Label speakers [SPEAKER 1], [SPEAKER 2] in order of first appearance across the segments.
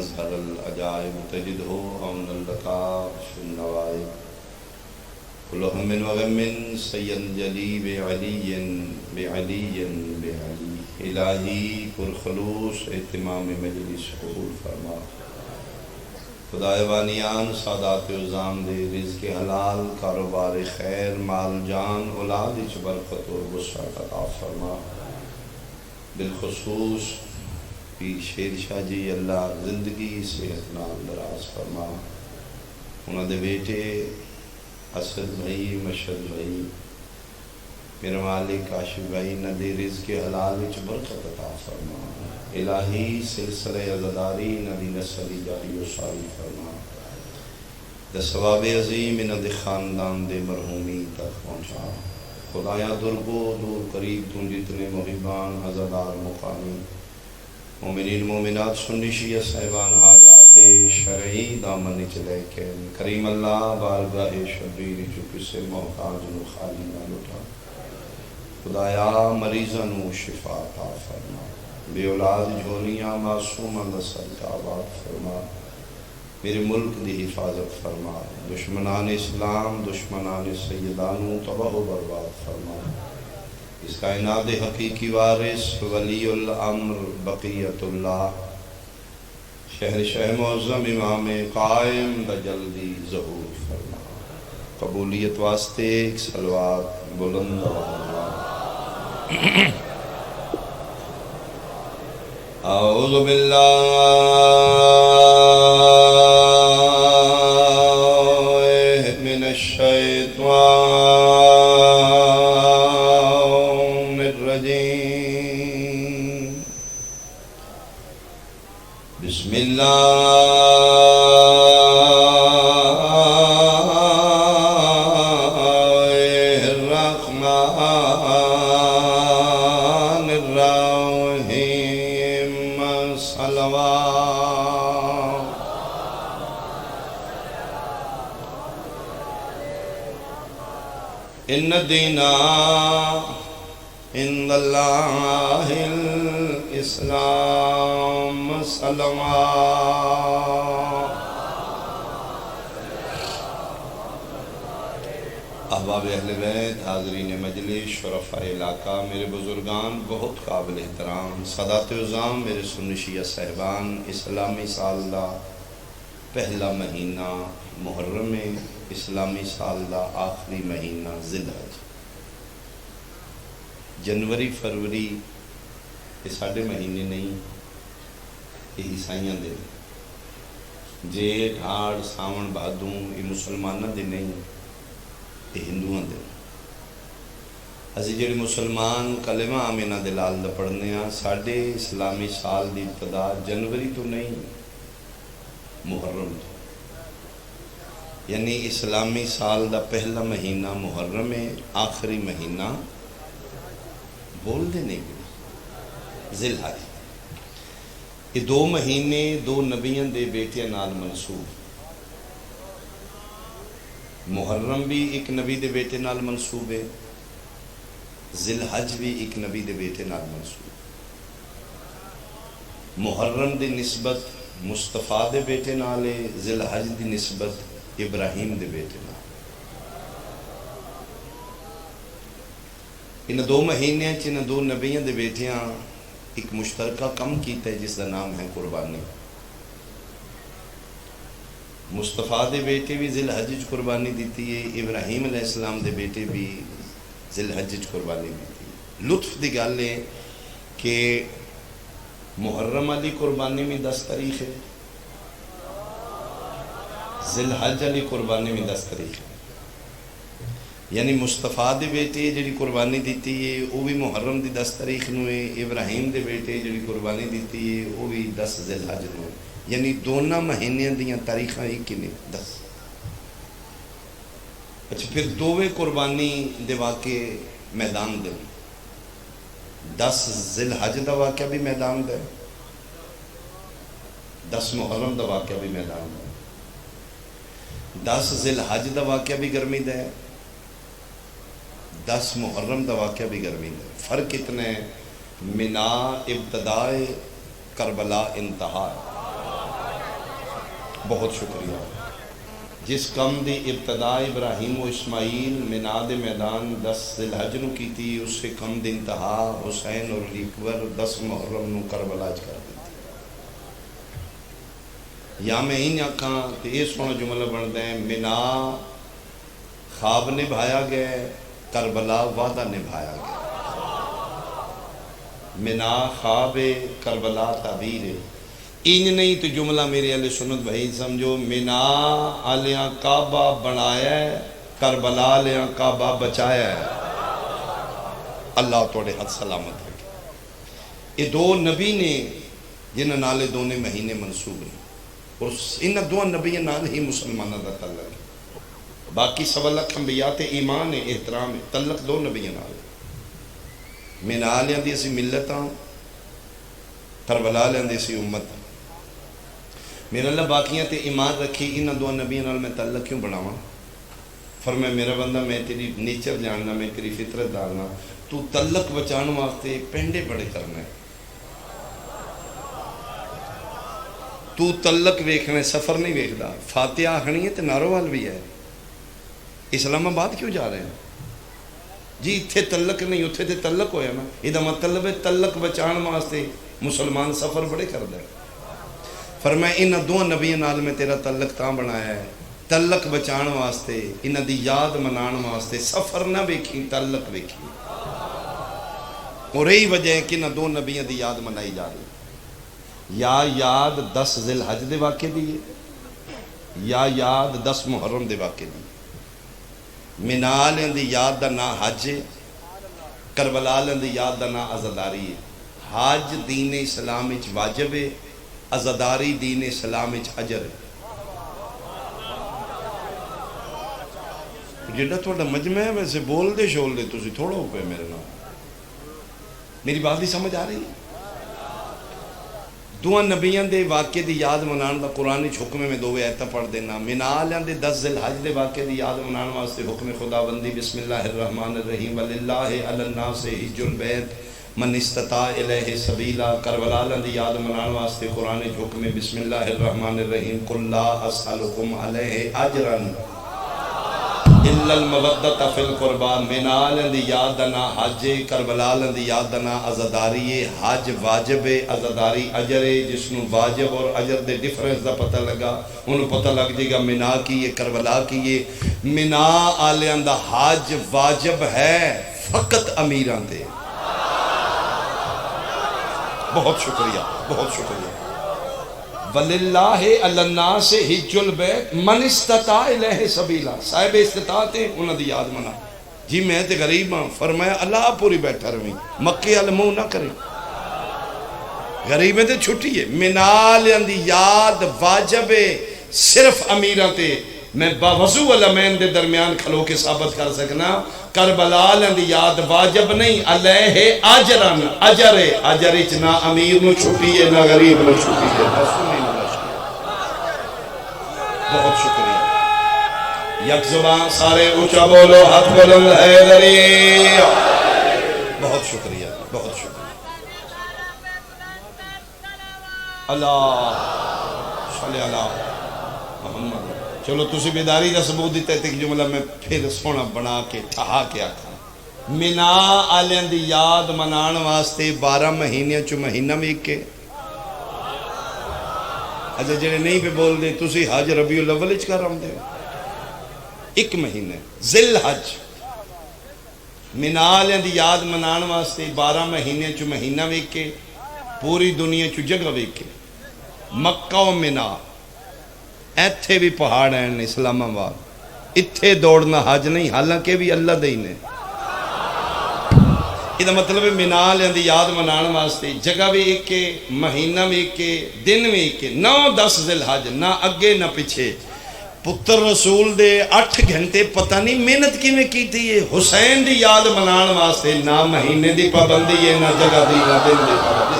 [SPEAKER 1] مظہر العجائب تجدہ عون اللطائف النوائب کل ہم وغم سید جلی بعلی بعلی بعلی الہی پرخلوص اہتمام مجلس قبول فرما خدای بانیان سادات عظام دے رزق حلال کاروبار خیر مال جان اولاد اچ برکت و وسعت عطا فرما بالخصوص پیر شیر شاہ جی اللہ زندگی صحت نال دراز فرما انہاں دے بیٹے اسد بھائی مشہد بھائی میرے مالک کاشف بھائی ندی رزق حلال وچ برکت عطا فرما الہی سلسلہ عزداری ندی نسل جاری و ساری فرما دے ثواب عظیم ندی خاندان دے مرحومی تک پہنچا خدایا درگو دور قریب تم جتنے محبان عزدار مقامی مومنین مومنات سنی شیعہ صاحبان حاجات شرعی دامن چلے کے کریم اللہ بارگاہ شبیر جو کسے محتاج نو خالی نہ لٹا خدایا مریضاں شفا عطا فرما بے اولاد جھولیاں معصوماں دا صدقہ آباد فرما میرے ملک دی حفاظت فرما دشمنان اسلام دشمنان سیدانو تباہ و برباد فرما اس کائنات حقیقی وارث ولی الامر بقیت اللہ شہر شہ معظم امام قائم بجلدی ظہور فرما قبولیت واسطے ایک صلوات بلند اعوذ باللہ من الشیطان الرجیم بسم اللہ الرحمن الرحیم صلوات ان دینا عند اللہ الاسلام صلوات احباب اہل بیت حاضرین مجلس شرفاء علاقہ میرے بزرگان بہت قابل احترام سادات عظام میرے سنی شیعہ صاحبان اسلامی سال دا پہلا مہینہ محرم اسلامی سال دا آخری مہینہ ذی الحج جنوری فروری یہ ساڑھے مہینے نہیں یہ عیسائیاں دے جیٹھ ہاڑ ساون بھادوں یہ مسلمانہ دے نہیں یہ ہندوان دے اسی جڑے مسلمان کلمہ آمینہ دلال دا پڑھنے ہیں ساڑھے اسلامی سال دی ابتدا جنوری تو نہیں محرم تو یعنی اسلامی سال دا پہلا مہینہ محرم ہے آخری مہینہ بول دے نہیں گئے ذی الحج یہ دو مہینے دو نبیوں دے بیٹیاں نال منسوب محرم بھی ایک نبی دے بیٹے نال منسوب ہے ذی الحج بھی ایک نبی دے بیٹے نال منسوب محرم دی نسبت مصطفیٰ دے بیٹے نال ہے ذی الحج دی نسبت ابراہیم دے بیٹے نال ان دو مہینے ان دو نبیوں دے بیٹیاں ایک مشترکہ کم کیتا ہے جس کا نام ہے قربانی مصطفیٰ دے بیٹے بھی ذی الحج قربانی دیتی ہے ابراہیم علیہ السلام دے بیٹے بھی ذی الحج قربانی دیتی ہے لطف دی گل ہے کہ محرم علی قربانی میں 10 تاریخ ہے ذی الحج علی قربانی میں 10 تاریخ ہے یعنی مصطفیٰ دے بیٹے جڑی قربانی دیتی ہے وہ بھی محرم دی 10 تاریخ نو ہے ابراہیم دے بیٹے جڑی قربانی دیتی ہے وہ بھی 10 ذی الحج نو ہے یعنی دونوں مہینے دیاں تاریخاں ایک ہی نے 10 اچھا پھر دوویں قربانی دے واقع میدان دے 10 ذی الحج دا واقعہ بھی میدان دے 10 محرم دا واقعہ بھی میدان دے 10 ذی الحج دا واقعہ بھی گرمی دے 10 محرم دا واقعہ بھی گرمی دے فرق اتنا ہے منا ابتداء کربلا انتہا بہت شکریہ. جس کم دی ابتدا ابراہیم و اسماعیل مینا دے میدان 10 ذی الحج نو کی تھی، اس سے کم دی انتہا حسین اور اکبر 10 محرم نو کربلا چ کر دیتی. یا میں ہی آکھاں تے یہ سونا جملہ بنتا ہے، مینا خواب نبھایا گیا، کربلا وعدہ نبھایا گیا. مینا خواب کربلا تعبیر ہے. انج نہیں تو جملہ میرے علیہ سنت بھائی سمجھو، مینا آلیاں کعبہ بنایا ہے، کربلا آلیاں کعبہ بچایا ہے. اللہ توڑے حد سلامت رکھے. یہ دو نبی نے جنہ نالے دونے مہینے منصوب ہیں، اور ان دو نبی نال ہی مسلمانہ دا تعلق ہے. باقی سوا لکھ انبیاء ایمان ہے، احترام ہے، تعلق دو نبی نال. مینا آلیاں دی اسی ملتاں، کربلا آلیاں دی اسی امت. میرا اللہ باقیاں تے ایمان رکھی، انہاں دو نبیوں نال میں تعلق کیوں بناواں؟ فرمایا میرا بندہ میں تیری نیچر جاننا، میں تیری فطرت دارنا، تو تعلق بچان واسطے پینڈے بڑے کرنا ہے. تو تعلق ویکھنا ہے، سفر نہیں ویکھدا. فاتحہ آخنی ہے تے ناروال بھی ہے. اسلام آباد کیوں جا رہے ہیں جی؟ اتھے تعلق نہیں، اتھے تے تعلق ہویا نا. یہ مطلب ہے تعلق بچان واسطے مسلمان سفر بڑے کردا ہے. فرمایا انہاں دو نبیوں نال میں تیرا تعلق تاں بنایا ہے، تعلق بچان واسطے، انہاں دی یاد منان واسطے. سفر نہ ویکھی، تعلق ویکھی. اور یہی وجہ ہے کہ انہاں دو نبیوں دی یاد منائی جا رہی. یا یاد 10 ذی الحج دے واقعے دی ہے، یا یاد 10 محرم دے واقعے دی. مینا آلیاں دی یاد دا نا حج ہے، کربلا آلیاں دی یاد دا نا عزاداری ہے. حج دین اسلام وچ واجب ہے، عزاداری دین اسلام وچ اجر ہے. جڑا تھوڑا مجمع ہے ویسے بول دے شول دے تسی تھوڑا ہو پے میرے نام. میری بات بھی سمجھ آ رہی ہے؟ دو نبیوں دے واقعے دی یاد منان دا قرآن وچ حکم میں دو آیتاں پڑھ دینا. مینا آلیاں دے 10 ذی الحج دے واقعے دی یاد منان واسطے حکم خداوندی بسم اللہ الرحمن الرحیم وللہ علی الناس حج البیت من استطاع الیہ سبیلا. کربلا دی یاد منان واسطے قرآن وچ حکم بسم اللہ الرحمن الرحیم قل لا اسألکم علیہ اجرا الا المودۃ فی القربى. مینا دی یاد دنا حج، کربلا دی یاد دنا عزاداری ہے. حج واجب ہے، عزاداری اجر ہے. جس نو واجب اور اجر دے ڈیفرنس دا پتہ لگا انہوں پتہ لگ جائے گا مینا کی ہے، کربلا کی ہے. مینا آلیاں دا حج واجب ہے فقط امیراں دے. بہت شکریہ، بہت شکریہ. وَلِلَّهِ عَلَى النَّاسِ حِجُّ الْبَيْتِ مَنِ اسْتَطَاعَ إِلَيْهِ سَبِيلًا. صاحب استطاعت ہے انہاں دی یاد منا. جی میں تے غریب ہاں، فرمایا اللہ پوری بیٹھا رہی، مکے وال منہ نہ کرے. غریب تے چھٹی ہے. منالیاں دی یاد واجب ہے صرف امیراں تے. میں باوضو علمین دے درمیان کھلو کے ثابت کر سکنا کربلا دی یاد واجب نہیں، علیہ اجرن اجر ہے. اجر اچ نہ امیر نو چھٹی ہے نہ غریب نو چھٹی ہے. بہت شکریہ. یک زبان سارے اونچا بولو حق بلند حیدری. بہت شکریہ، بہت شکریہ. اللہ صلی اللہ محمد. چلو تسی بیداری دا ثبوت دیتے تھے کہ جملہ میں پھر سونا بنا کے ٹھہا کے آکھا. مینا آلیاں دی یاد منان واسطے 12 مہینے چو مہینہ میں ایک کے. اچھا جنہیں نہیں پہ بول دے تسی حج ربیع الاول اچ کر رہا دے ایک مہینہ ذی الحج. مینا آلیاں دی یاد منان واسطے 12 مہینے چو مہینہ میں ایک کے. پوری دنیا چو جگہ میں ایک کے. مکہ و مینا ایتھے بھی پہاڑ ہیں اسلام آباد. اتھے دوڑنا حج نہیں، حالانکہ بھی اللہ دے نے. یہ مطلب ہے مینا آلیاں دی یاد منان واسطے جگہ بھی ایک کے، مہینہ بھی ایک کے، دن بھی ایک کے. 9-10 ذی الحج، نہ اگے نہ پیچھے. پتر رسول دے 8 گھنٹے پتہ نہیں محنت کی میں کی تھی. حسین دی یاد منان واسطے نہ مہینے دی پابندی ہے، نہ جگہ دی، نہ دن دی پابندی.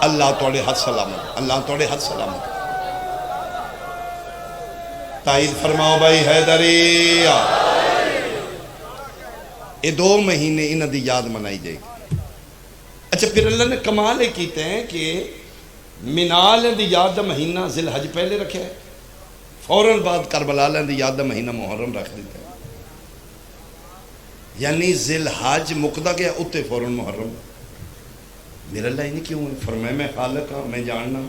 [SPEAKER 1] اللہ توڑے حد سلامت، اللہ توڑے حد سلامت. تائید فرماؤ بھائی حیدری. یہ 2 مہینے انہاں دی یاد منائی جائے گی. اچھا پھر اللہ نے کمال کیتے ہیں کہ منال دی یاد دا مہینہ ذی الحج پہلے رکھا ہے، فوراً بعد کربلا دی یاد دا مہینہ محرم رکھ دیتا ہے، یعنی ذی الحج مکدا گیا اتنے فوراً محرم۔ میرا اللہ نہیں کیوں فرمایا میں خالق ہاں، میں جاننا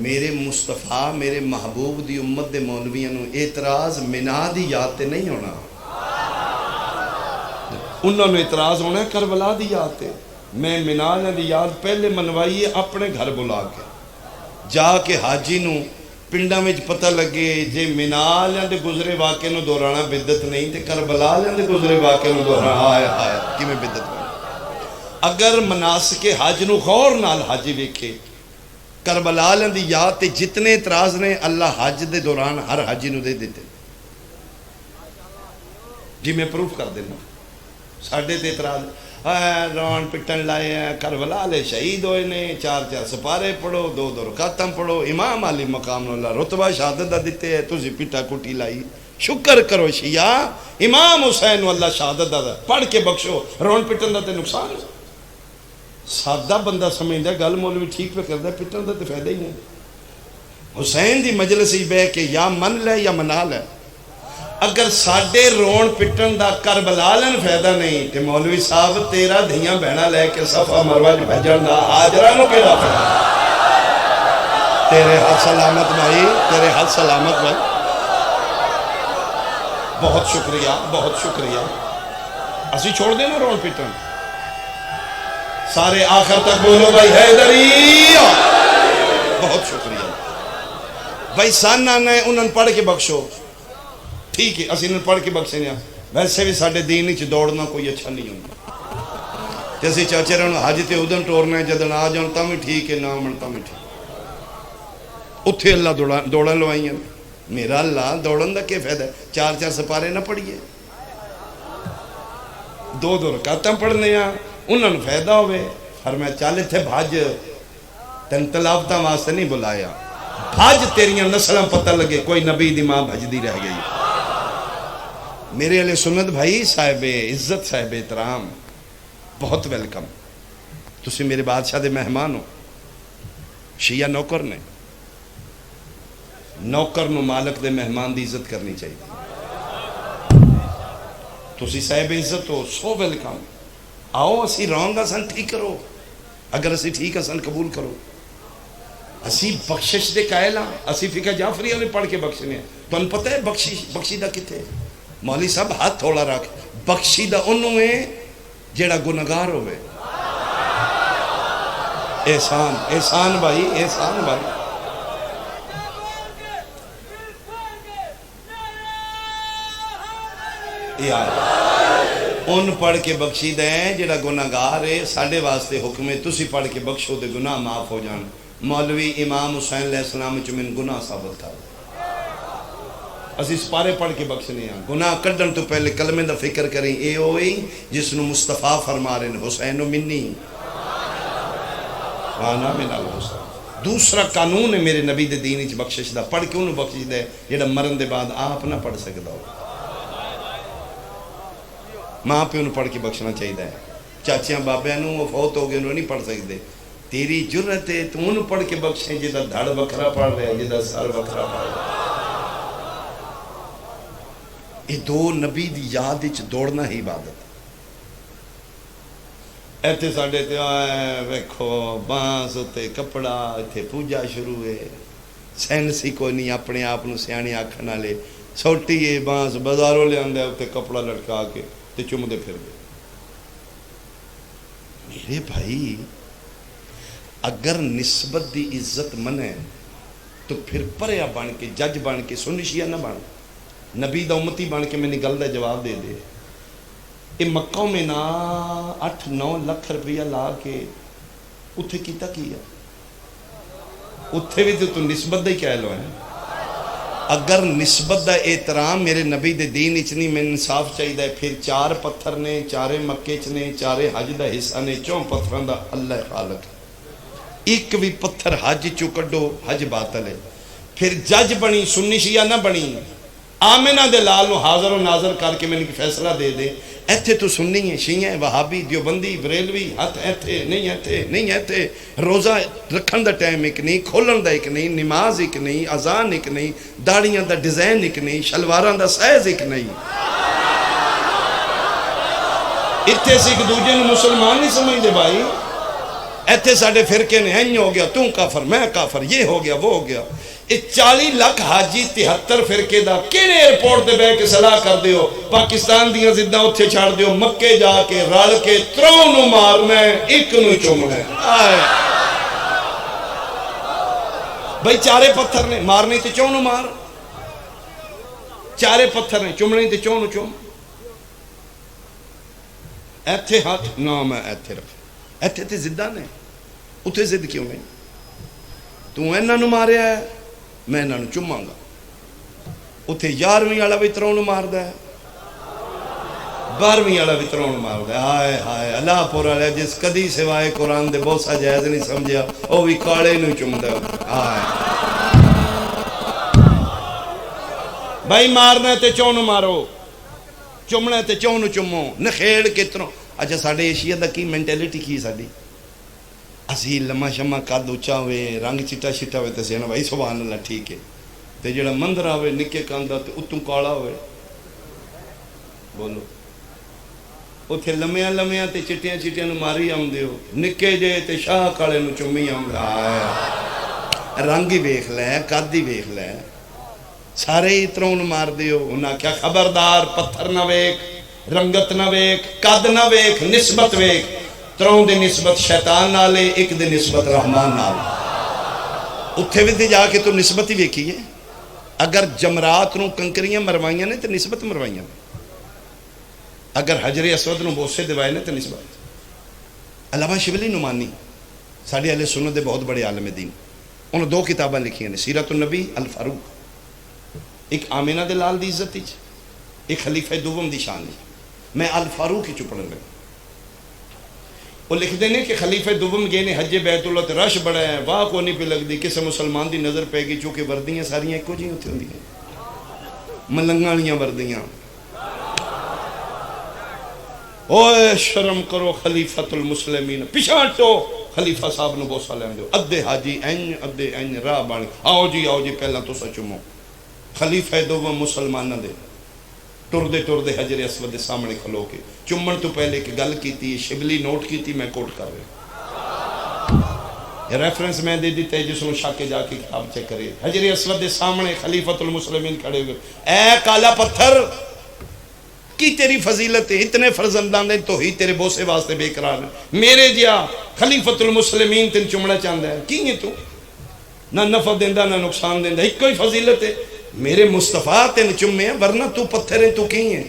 [SPEAKER 1] میرے مصطفیٰ میرے محبوب دی امت دے مولویاں نو اعتراض منا دی یاد تے نہیں ہونا، انہوں نے اعتراض ہونا ہے کربلا دی یاد تے۔ میں منا دی یاد پہلے منوائی ہے اپنے گھر بلا کے، جا کے حاجی نو پنڈا میں پتہ لگے جے منا دے گزرے واقعے نو دہرانا بدت نہیں تے کربلا دے گزرے واقعے نو دہرانا آیا کی میں بدت نہیں۔ اگر مناسک حج نو غور نال حاجی ویکھے کربلا دی یاد تے جتنے اعتراض نے اللہ حج دے دوران ہر حاجی نو دے دیتے، جی میں پروف کر دینا۔ ساڑھے تے اعتراض رون پٹن لائے ہیں، کربلا لے شہید ہوئے نے، 4 سپارے پڑھو، 2 رکعتاں پڑھو، امام علی مقام اللہ رتبہ شہادت دا دیتے ہیں، تسی پٹا کٹی لائی۔ شکر کرو شیعہ امام حسین اللہ شہادت دا پڑھ کے بخشو، رون پٹن دا تے نقصان ہے۔ سادہ بندہ سمجھدا گل مولوی ٹھیک پہ کردا، پٹن دا تے فائدہ ہی نہیں۔ حسین دی مجلس ہی بہ کے یا من لے یا منا لے، اگر ساڈے رون پٹن دا کربلا لن فائدہ نہیں تے مولوی صاحب تیرا دھیاں بہنا لے کے صفا مروہ بھیجن دا ہاجرہ نو کیڑا فائدہ؟ تیرے ہاتھ سلامت بھائی، تیرے ہاتھ سلامت بھائی، بہت شکریہ بہت شکریہ۔ اسی چھوڑ دینا رون پٹن، سارے آخر تک بولو بھائی حیدری، بہت شکریہ بھائی۔ سانہ نے انہوں نے پڑھ کے بخشو، ٹھیک ہے اسی انہوں نے پڑھ کے بخشے نہیں، ویسے بھی ساڑھے دین ہی دوڑنا کوئی اچھا نہیں ہوتا، جیسے چاچے رہنا حج تے ادھن ٹورنا ہے، جدن آ جانتا میں ٹھیک ہے، نہ منتا میں ٹھیک، اتھے اللہ دوڑن لوائی ہیں۔ میرا اللہ دوڑن دا کیا فائدہ ہے؟ 4 سپارے نہ پڑھئے، 2 رکعتاں پڑھنے ہیں، انہوں نے فائدہ ہوئے۔ فرمایا چالے تھے بھاج، تن تلاوتاں واسطے نہیں بلایا، بھاج تیریاں نسلیں پتہ لگے کوئی نبی دی ماں بھج دی رہ گئی۔ میرے علیہ سنت بھائی، صاحب عزت صاحب احترام، بہت ویلکم، تسی میرے بادشاہ دے مہمان ہو۔ شیعہ نوکر نے، نوکر نو مالک دے مہمان دی عزت کرنی چاہیے۔ تسی صاحب عزت ہو، سو ویلکم، آؤ اسی رونگ اسن ٹھیک کرو، اگر اسی ٹھیک اسن قبول کرو۔ اسی بخشش دے قائل ہاں، اسی فقہ جعفری والے پڑھ کے بخشنے ہیں۔ تو ان پتہ ہے بخشیدہ کتے؟ مولوی صاحب ہاتھ تھوڑا رکھ، بخشیدہ انہوں ہے جیڑا گناہگار ہوئے۔ احسان احسان بھائی، احسان بھائی، یہ آئے ان پڑھ کے بخشیدہ ہیں جڑا گناہگار ہے۔ ساڑھے واسطے حکم ہے تسی پڑھ کے بخشو دے گناہ معاف ہو جان۔ مولوی امام حسین علیہ السلام چمن گناہ ثابت تھا، اسی سپارے پڑھ کے بخشنے ہیں۔ گناہ کڈن تو پہلے کلمے دا فکر کریں، اے ہوئی جس نو مصطفیٰ فرما رہے ہیں حسین و منی وانا من الحسین۔ دوسرا قانون ہے میرے نبی دے دین وچ بخشش دا، پڑھ کے انہوں بخشش دے جڑا مرن دے بعد آپ نہ پڑھ سکدا ہو۔ ماں پہ انہوں پڑھ کے بخشنا چاہیے، چاچیاں بابیاں نوں وہ فوت ہو گئے انہوں نہیں پڑھ سکتے۔ تیری جرت ہے تو انہوں پڑھ کے بخشیں جدہ دھڑ بکرا پڑھ رہے ہیں، جدہ سر بکرا پڑھ رہے ہیں۔ یہ دو نبی دی یاد وچ دوڑنا ہی عبادت۔ ایتھے ساڑھے تے آئے ویکھو بانس تے کپڑا، ایتھے پوجا شروع ہے، سینسی کوئی نہیں اپنے آپ نو سیانے آکھنا لے، سوٹی ہے بانس بازاروں لے آندے تے کپڑا لٹکا کے تے چم دے پھر گئے۔ میرے بھائی اگر نسبت دی عزت منے تو پھر پریا بن کے جج بن کے سنی شیعہ نہ بن، نبی دا امتی بن کے میں نے گل دا جواب دے دے۔ یہ مکہ میں نا 8-9 لاکھ روپیہ لا کے اتھے کیتا کیا، اتھے بھی تو نسبت دا ہی کہہ لو ہے۔ اگر نسبت دا احترام میرے نبی دے دین اچنی میں انصاف چاہیے، پھر 4 پتھر نے، 4 مکے چنے، 4 حج دا حصہ نے، 4 پتھران دا اللہ خالق، ایک بھی پتھر حج چو کڈو حج باطل ہے۔ پھر جج بنی سنی شیعہ نہ بنی، آمنہ دے لال نو حاضر و ناظر کر کے میں نے فیصلہ دے دے ایتھے تو سننی ہے شیعہ وہابی دیوبندی بریلوی ہاتھ ایتھے نہیں ایتھے روزہ رکھن دا ٹائم ایک نہیں کھولن دا ایک نہیں نماز ایک نہیں اذان ایک نہیں داڑیاں دا ڈیزائن ایک نہیں شلواراں دا سائز ایک نہیں اتھے سے ایک دوجے نے مسلمان نہیں سمجھ دے بھائی ایتھے ساڑھے فرقے نے این ہو گیا تم کافر میں کافر یہ ہو گیا وہ ہو گیا 40 لاکھ حاجی 73 فرقے دا کیڑے ایئرپورٹ دے بے کے صلاح کر دیو پاکستان دیاں زدہ اتھے چھاڑ دیو مکے جا کے رال کے ترونو مارنا ہے ایک نو چمنا ہے بھائی چارے پتھر نے مارنے تے چونو مار چارے پتھر نے چمنے تے چونو چم ایتھے ہاتھ نا میں ایتھے رکھ ایتھے تے زدہ نے اتھے زد کیوں نہیں تو اینا نو ماریا ہے میں انہوں چماں گا اتھے 11ویں والا بھی ترون ماردا ہے 12ویں والا بھی ترون ماردا ہے ہائے ہائے اللہ پورا لے جس کدی سوائے قرآن دے بہت سا جائز نہیں سمجھیا او بھی کاڑے نو چمدا ہائے بھائی مارنا تے چونو مارو چمنا تے چونو چمو نخیڑ کے ترون اچھا ساڑھے ایشیا دا کی مینٹیلیٹی کی ساڑھی اسی لمحہ شمع قد اچھا ہوئے رنگ چٹا شٹا ہوئے تسے نا بھائی سبحان اللہ ٹھیک ہے تے جڑا مندر ہوئے نکے کاندہ تے اتوں کالا ہوئے بولو اتھے لمیاں لمیاں تے چٹیاں چٹیاں نو ماری آم دیو نکے جے تے شاہ کالے نو چمی آم دے رنگی بیخ لے قدی بیخ لے سارے ہی ترون مار دیو انہاں کیا خبردار پتھر نہ ویک رنگت نہ ویک قد نہ ویک نسبت ویک ترون دے نسبت شیطان نالے ایک دے نسبت رحمان نالے اتھے بھی دے جا کے تو نسبت ہی ویکھی ہے اگر جمرات نو کنکریاں مروائیاں نے تو نسبت مروائیاں نے اگر حجر اسود نو بوسے دیوائے نے تو نسبت علامہ شبلی نمانی ساڑھے اہل سنت دے بہت بڑے عالم دین انہوں 2 کتابیں لکھی ہیں سیرت النبی الفاروق ایک آمینہ دے لال دی عزت ایک خلیفہ دوم دی شان میں الفاروق ہی چپڑن لگا وہ لکھ دینے کہ خلیفہ دوم گئے نے حج بیت اللہ تے رش بڑا ہے واہ کو نہیں پہ لگ دی کسے مسلمان دی نظر پہ گی چونکہ وردیاں ساریاں ایک کو جی ہوتی ہوں دی ملنگانیاں وردیاں اوہ شرم کرو خلیفۃ المسلمین پیشانٹو خلیفہ صاحب نو بوسا لیں دو ادھے حاجی این راہ بانی آؤ جی پہلا تو سچمو خلیفہ دوم مسلمان نہ دے ٹردے حجر اسود سامنے کھلو کے چمن تو پہلے کہ گل کی تھی شبلی نوٹ کی تھی میں کوٹ کر رہے ریفرنس میں دے دیتے جس نے شاکے جا کے کتاب چیک کرے حجر اسود سامنے خلیفۃ المسلمین کھڑے ہوئے اے کالا پتھر کی تیری فضیلت ہے اتنے فرزندان دے تو ہی تیرے بوسے واسطے بے قرار ہے میرے جیا خلیفۃ المسلمین تین چمڑا چاندہ ہے کی ہے تو نہ نفع دیندہ نہ نقصان دیندہ ایک کوئی فضیلت ہے میرے مصطفیٰ تین چمے ہیں ورنہ تو پتھر ہیں تو کی ہیں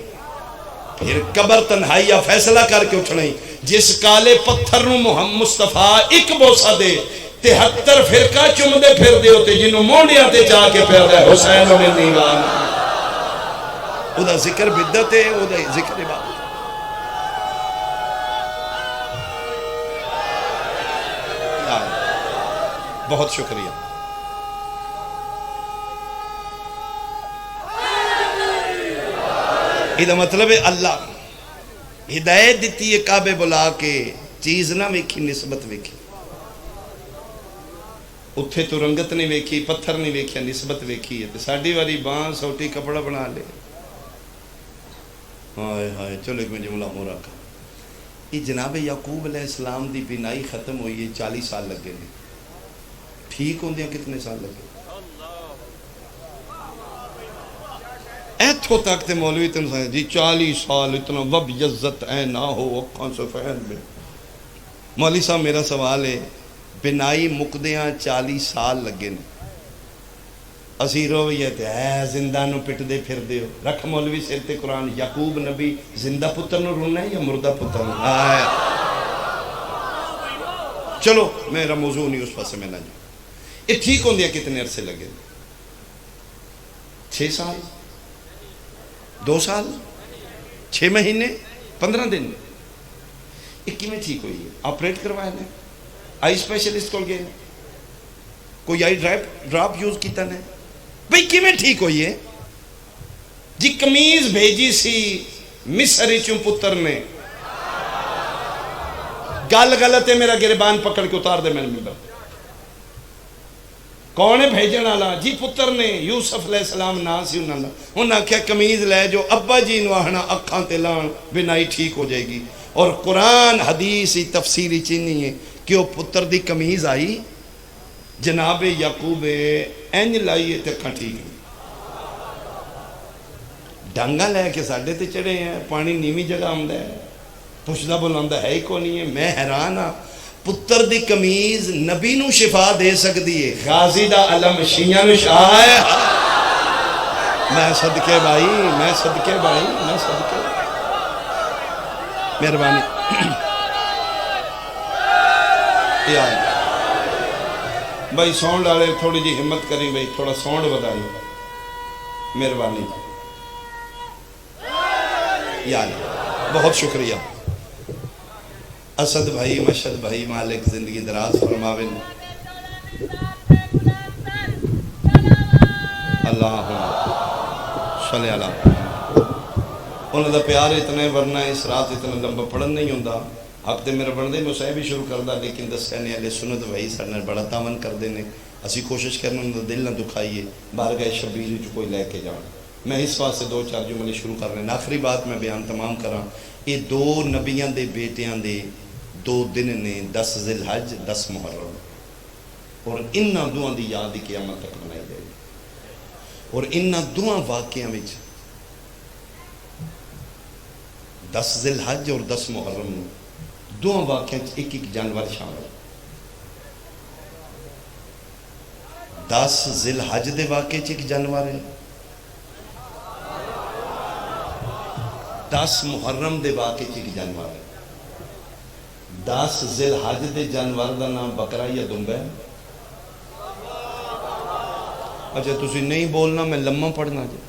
[SPEAKER 1] پھر قبر تنہائیہ فیصلہ کر کے اٹھنا ہی جس کالے پتھر نو محمد مصطفیٰ ایک بوسا دے 73 فرقہ چم دے پھر دے ہوتے جنہوں مونڈیاں تے چاہ کے پھر دے حسین نے دیوان او دا ذکر بدت ہے او دا ذکر عبادت بہت شکریہ یہ مطلب ہے اللہ ہدایت دیتی ہے کعبے بلا کے چیز نہ ویکھی نسبت ویکھی اتھے تو رنگت نہیں ویکھی پتھر نہیں ویکھیا نسبت ویکھی ہے ساڑھی والی بان سوٹی کپڑا بنا لے ہائے چلو ایک میں جملہ ہو رکھا یہ جناب یعقوب علیہ السلام دی بینائی ختم ہوئی ہے 40 سال لگے نے ٹھیک ہوں دیا کتنے سال لگے ایتھو تک تے مولوی تن سائے جی 40 سال اتنا وب یزت اے نہ ہو اکھان سے فہد میں مولوی صاحب میرا سوال ہے بنائی مقدیاں 40 سال لگے نے اسی رویے تے اے زندہ نو پٹ دے پھر دے رکھ مولوی سیر تے قرآن یعقوب نبی زندہ پتر نو رونا ہے یا مردہ پتر نو آئے چلو میرا موضوع نہیں اس پاس میں نہ جاؤں یہ ٹھیک ہوں دیا کتنے عرصے لگے 6 سال 2 سال 6 مہینے 15 دن 21 میں ٹھیک ہوئی ہے آپریٹ کروایا نے آئی اسپیشلسٹ کول گئے کوئی آئی ڈراپ یوز کیتا نے بھئی 21 میں ٹھیک ہوئی ہے جی کمیز بھیجی سی مصر چوں پتر نے، گل غلط ہے، میرا گربان پکڑ کے اتار دے میرے ممبر۔ کون ہے بھیجن والا؟ جی پتر نے، یوسف علیہ السلام نا سی انہاں دا۔ انہاں کیا کمیز لے جو ابا جی نو آہنا اکھاں تے لان بنائی ٹھیک ہو جائے گی۔ اور قرآن حدیث تفسیری چینی ہے کہ وہ پتر دی کمیز آئی جناب یعقوب اینج لائیے تے اکھاں ٹھیک ہے، ڈانگا لے کے ساڈے تے چڑھے ہیں، پانی نیوی جگہ آمدہ ہے، پوچھدا بلاندا ہے ہی کو نہیں ہے۔ میں حیران ہاں، پتر دی کمیز نبی نو شفا دے سکدی ہے، غازی دا علم شیعہ نو شاہ ہے۔ میں صدقے بھائی، میں صدقے بھائی، میں صدقے مہربانی بھائی سونڈ والے تھوڑی جی ہمت کری بھائی، تھوڑا سونڈ بدائی مہربانی یا اللہ، بہت شکریہ۔ اسد بھائی، مشہد بھائی، مالک زندگی دراز فرماویں۔ اللہم صلی اللہ، انہوں دا پیار اتنا ہے، ورنہ اس رات اتنا لمبا پڑھن نہیں ہوندہ۔ حق تے میرا بندے میں اسے بھی شروع کردہ، لیکن دسینے علیہ سنت بھائی سرنے بڑا تاون کر دینے، اسی کوشش کرنے انہوں دا دل نہ دکھائیے، بارگاہ شبیر جو کوئی لے کے جانا۔ میں اس بات سے دو چار جملے شروع کر رہے ہیں، آخری بات میں بیان تمام کراں۔ یہ دو نبیان دے بیٹیاں دے دو دن نے، 10 ذی الحج 10 محرم، اور انہاں دوہاں دی یاد قیامت تک منائی جائے گی۔ اور انہاں دوہاں واقعہ میں 10 ذی الحج اور 10 محرم دوہاں واقعہ ایک ایک جانور شامل۔ 10 ذی الحج دے واقعے ایک جانور ہے، 10 محرم دے واقعے ایک جانور ہے۔ 10 ذی الحج دے جانور دا نام بکرا یا دمبا ہے۔ اچھا تسی نہیں بولنا، میں لمحہ پڑھنا جائے۔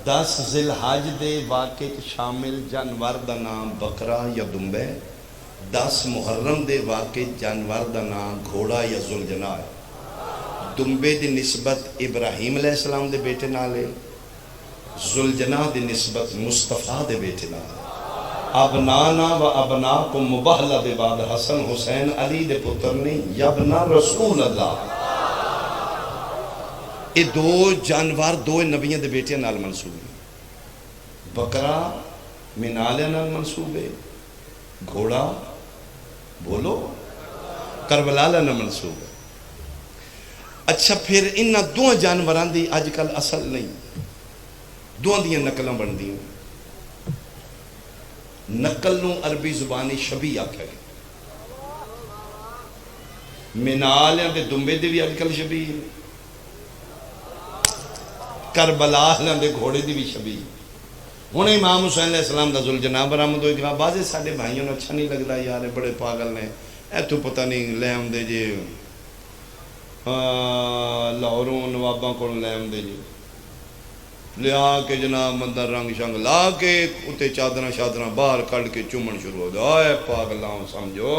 [SPEAKER 1] 10 ذی الحج دے واقعے شامل جانور دا نام بکرا یا دمبا ہے۔ 10 محرم دے واقعے جانور دا نام گھوڑا یا ذوالجناح ہے۔ دمبے دی نسبت ابراہیم علیہ السلام دے بیٹے نالے، ذوالجناح دی نسبت مصطفیٰ دے بیٹے نالے۔ ابنانا و ابناکم مبہلہ دے بعد حسن حسین علی دے پتر نے یبنا رسول اللہ۔ یہ دو جانوار دو نبیوں دے بیٹے نال منصوب ہے۔ بکرا منالے نال منصوب ہے، گھوڑا بولو کربلا نال منصوب ہے۔ اچھا پھر انہاں دو جانوران دی آج کل اصل نہیں، دو دیاں نقلیں بن دی۔ نقل نو عربی زبانی شبیہ آکھا گیا، منالیاں دے دمبے دے بھی آج کل شبیہ ہے، کربلا دے گھوڑے دی بھی شبیہ۔ ہن امام حسین علیہ السلام دا ذوالجناح برآمد ہوئے گا، بعضے ساڈے بھائیوں نے اچھا نہیں لگدا، یار بڑے پاگل نے، ایتھوں پتہ نہیں لے آمدے جے لاہوروں نواباں کو لے آمدے جے، لیا کے جناب مندر رنگ شنگ لا کے اتے چادرہ شادرہ باہر کھڑ کے چومن شروع ہو جائے۔ اے پاگلاں سمجھو،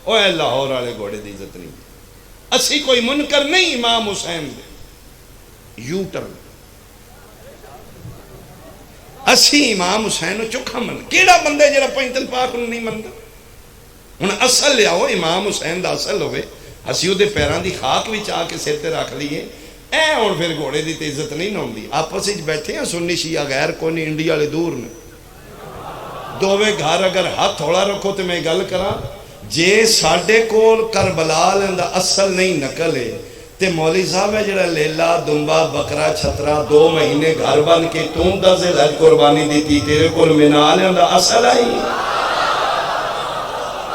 [SPEAKER 1] اے لاہور والے گھوڑے دی عزت نہیں، اسی کوئی منکر نہیں امام حسین دے یو ٹرن، اسی امام حسین چکھا من کیڑا بندے جڑا پینتن پاک نہیں مندا۔ ہن اصل لیاؤ، امام حسین دا اصل ہوئے، اسی دے پیران دی خاک وچ آ کے سر تے رکھ لیے، اے ہن پھر گھوڑے دی تے عزت نہیں ہوندی۔ آپس وچ بیٹھے ہیں سنی شیعہ غیر کو نہیں، انڈیا والے دور نے، دوویں گھر اگر ہاتھ تھوڑا رکھو تے میں گل کراں، جے ساڈے کول کربلا دا اصل نہیں نقل ہے تے مولوی صاحب ہے جڑا لیلا دمبا بکرا چھترا 2 مہینے گھر بن کے توں 10 ذی الحج قربانی دیتی، تیرے کول منالیاں دا اصل آئی۔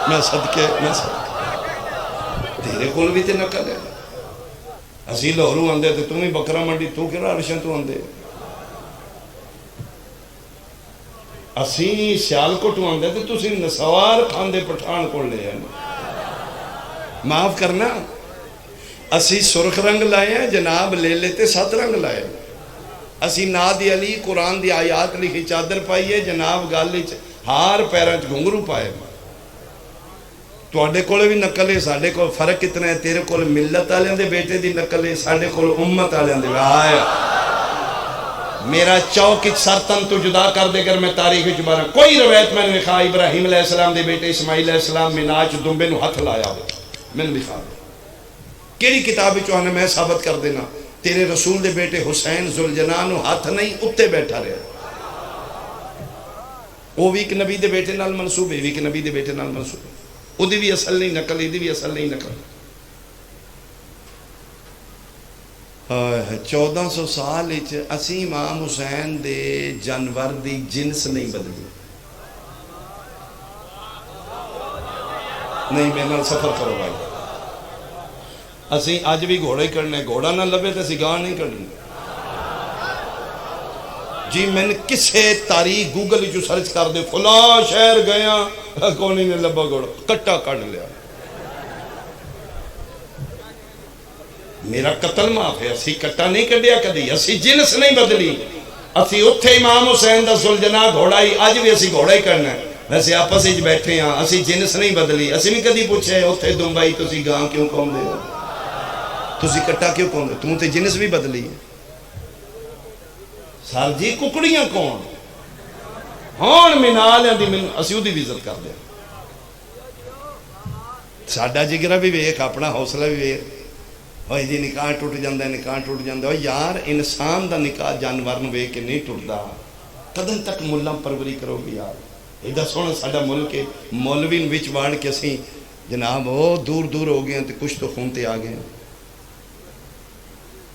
[SPEAKER 1] میں صدقے تیرے کول بھی تے نقل ہے، اسی لاہوروں آندے تے تم ہی بکرا منڈی تو کہڑا عرشاں تو آندے، اسی سیالکوٹوں آندے تے تسی نسوار کھاندے پٹھان کول لے ہیں۔ معاف کرنا، اسی سرخ رنگ لائے ہیں، جناب لے لیتے 7 رنگ لائے، اسی ناد علی قرآن دی آیات لکھی چادر پائیے، جناب گالی ہار پیرانچ گھنگرو پائے۔ تواڈے کول بھی نقل ہے، ساڈے کول فرق کتنا ہے، تیرے کول ملت والےاں دے بیٹے دی نقل ہے، ساڈے کول امت والےاں دے۔ میرا چوک سر تن تو جدا کر دے کر میں تاریخ چبارا کوئی روایت میں نے لکھا ابراہیم علیہ السلام دے بیٹے اسماعیل علیہ السلام میں ناچ دمبے نو ہاتھ لایا ہو میں نے لکھا دے کیڑی کتاب چوہنے میں ثابت کر دینا تیرے رسول دے بیٹے حسین ذوالجناح نو ہاتھ نہیں اتے بیٹھا رہا وہ بھی ایک نبی دے بیٹے نال منصوب ہے ایک نبی دے بیٹے نال منصوب ہے وہ دی بھی اصل نہیں نقل یہ دی بھی اصل نہیں نقل 1400 سال اسی امام حسین دے جانور دی جنس نہیں بدلی نہیں میں نال سفر کرو بھائی اسی آج بھی گھوڑا ہی کرنا ہے گھوڑا نہ لبے تو اسی گاہ نہیں کرنی جی میں نے کسے تاریخ گوگل جو سرچ کر دے فلاں شہر گیا کونی نے لبا گھوڑا کٹا کٹ لیا میرا قتل معاف ہے اسی کٹا نہیں کڈیا کدی اسی جنس نہیں بدلی اسی اتھے امام حسین دا ذوالجناح گھوڑا ہی آج بھی اسی گھوڑا ہی کرنا ہے ویسے آپس ہی بیٹھے ہیں اسی جنس نہیں بدلی اسی نہیں کدی پوچھے اتھے دمبئی تسی گاں کیوں کون دے تسی کٹا کیوں کون دے تم تے جنس بھی بدلی ہے سر جی ککڑیاں کون ہون منال ہیں دی من اسی دی عزت کر دیا ساڈا جگرا بھی ویکھ اپنا حوصلہ بھی ویکھ اوہ جی نکاح ٹوٹ جاندہ ہے نکاح ٹوٹ جاندہ ہے یار انسان دا نکاح جانور نو ویکھ کے نہیں ٹوٹدا کدن تک ملہ پروری کرو گی یار ایدہ سونا ساڈا ملک مولوین وچ وارڈ کے اسی جناب وہ دور دور ہو گئے ہیں تے کچھ تو خونتے آ گئے ہیں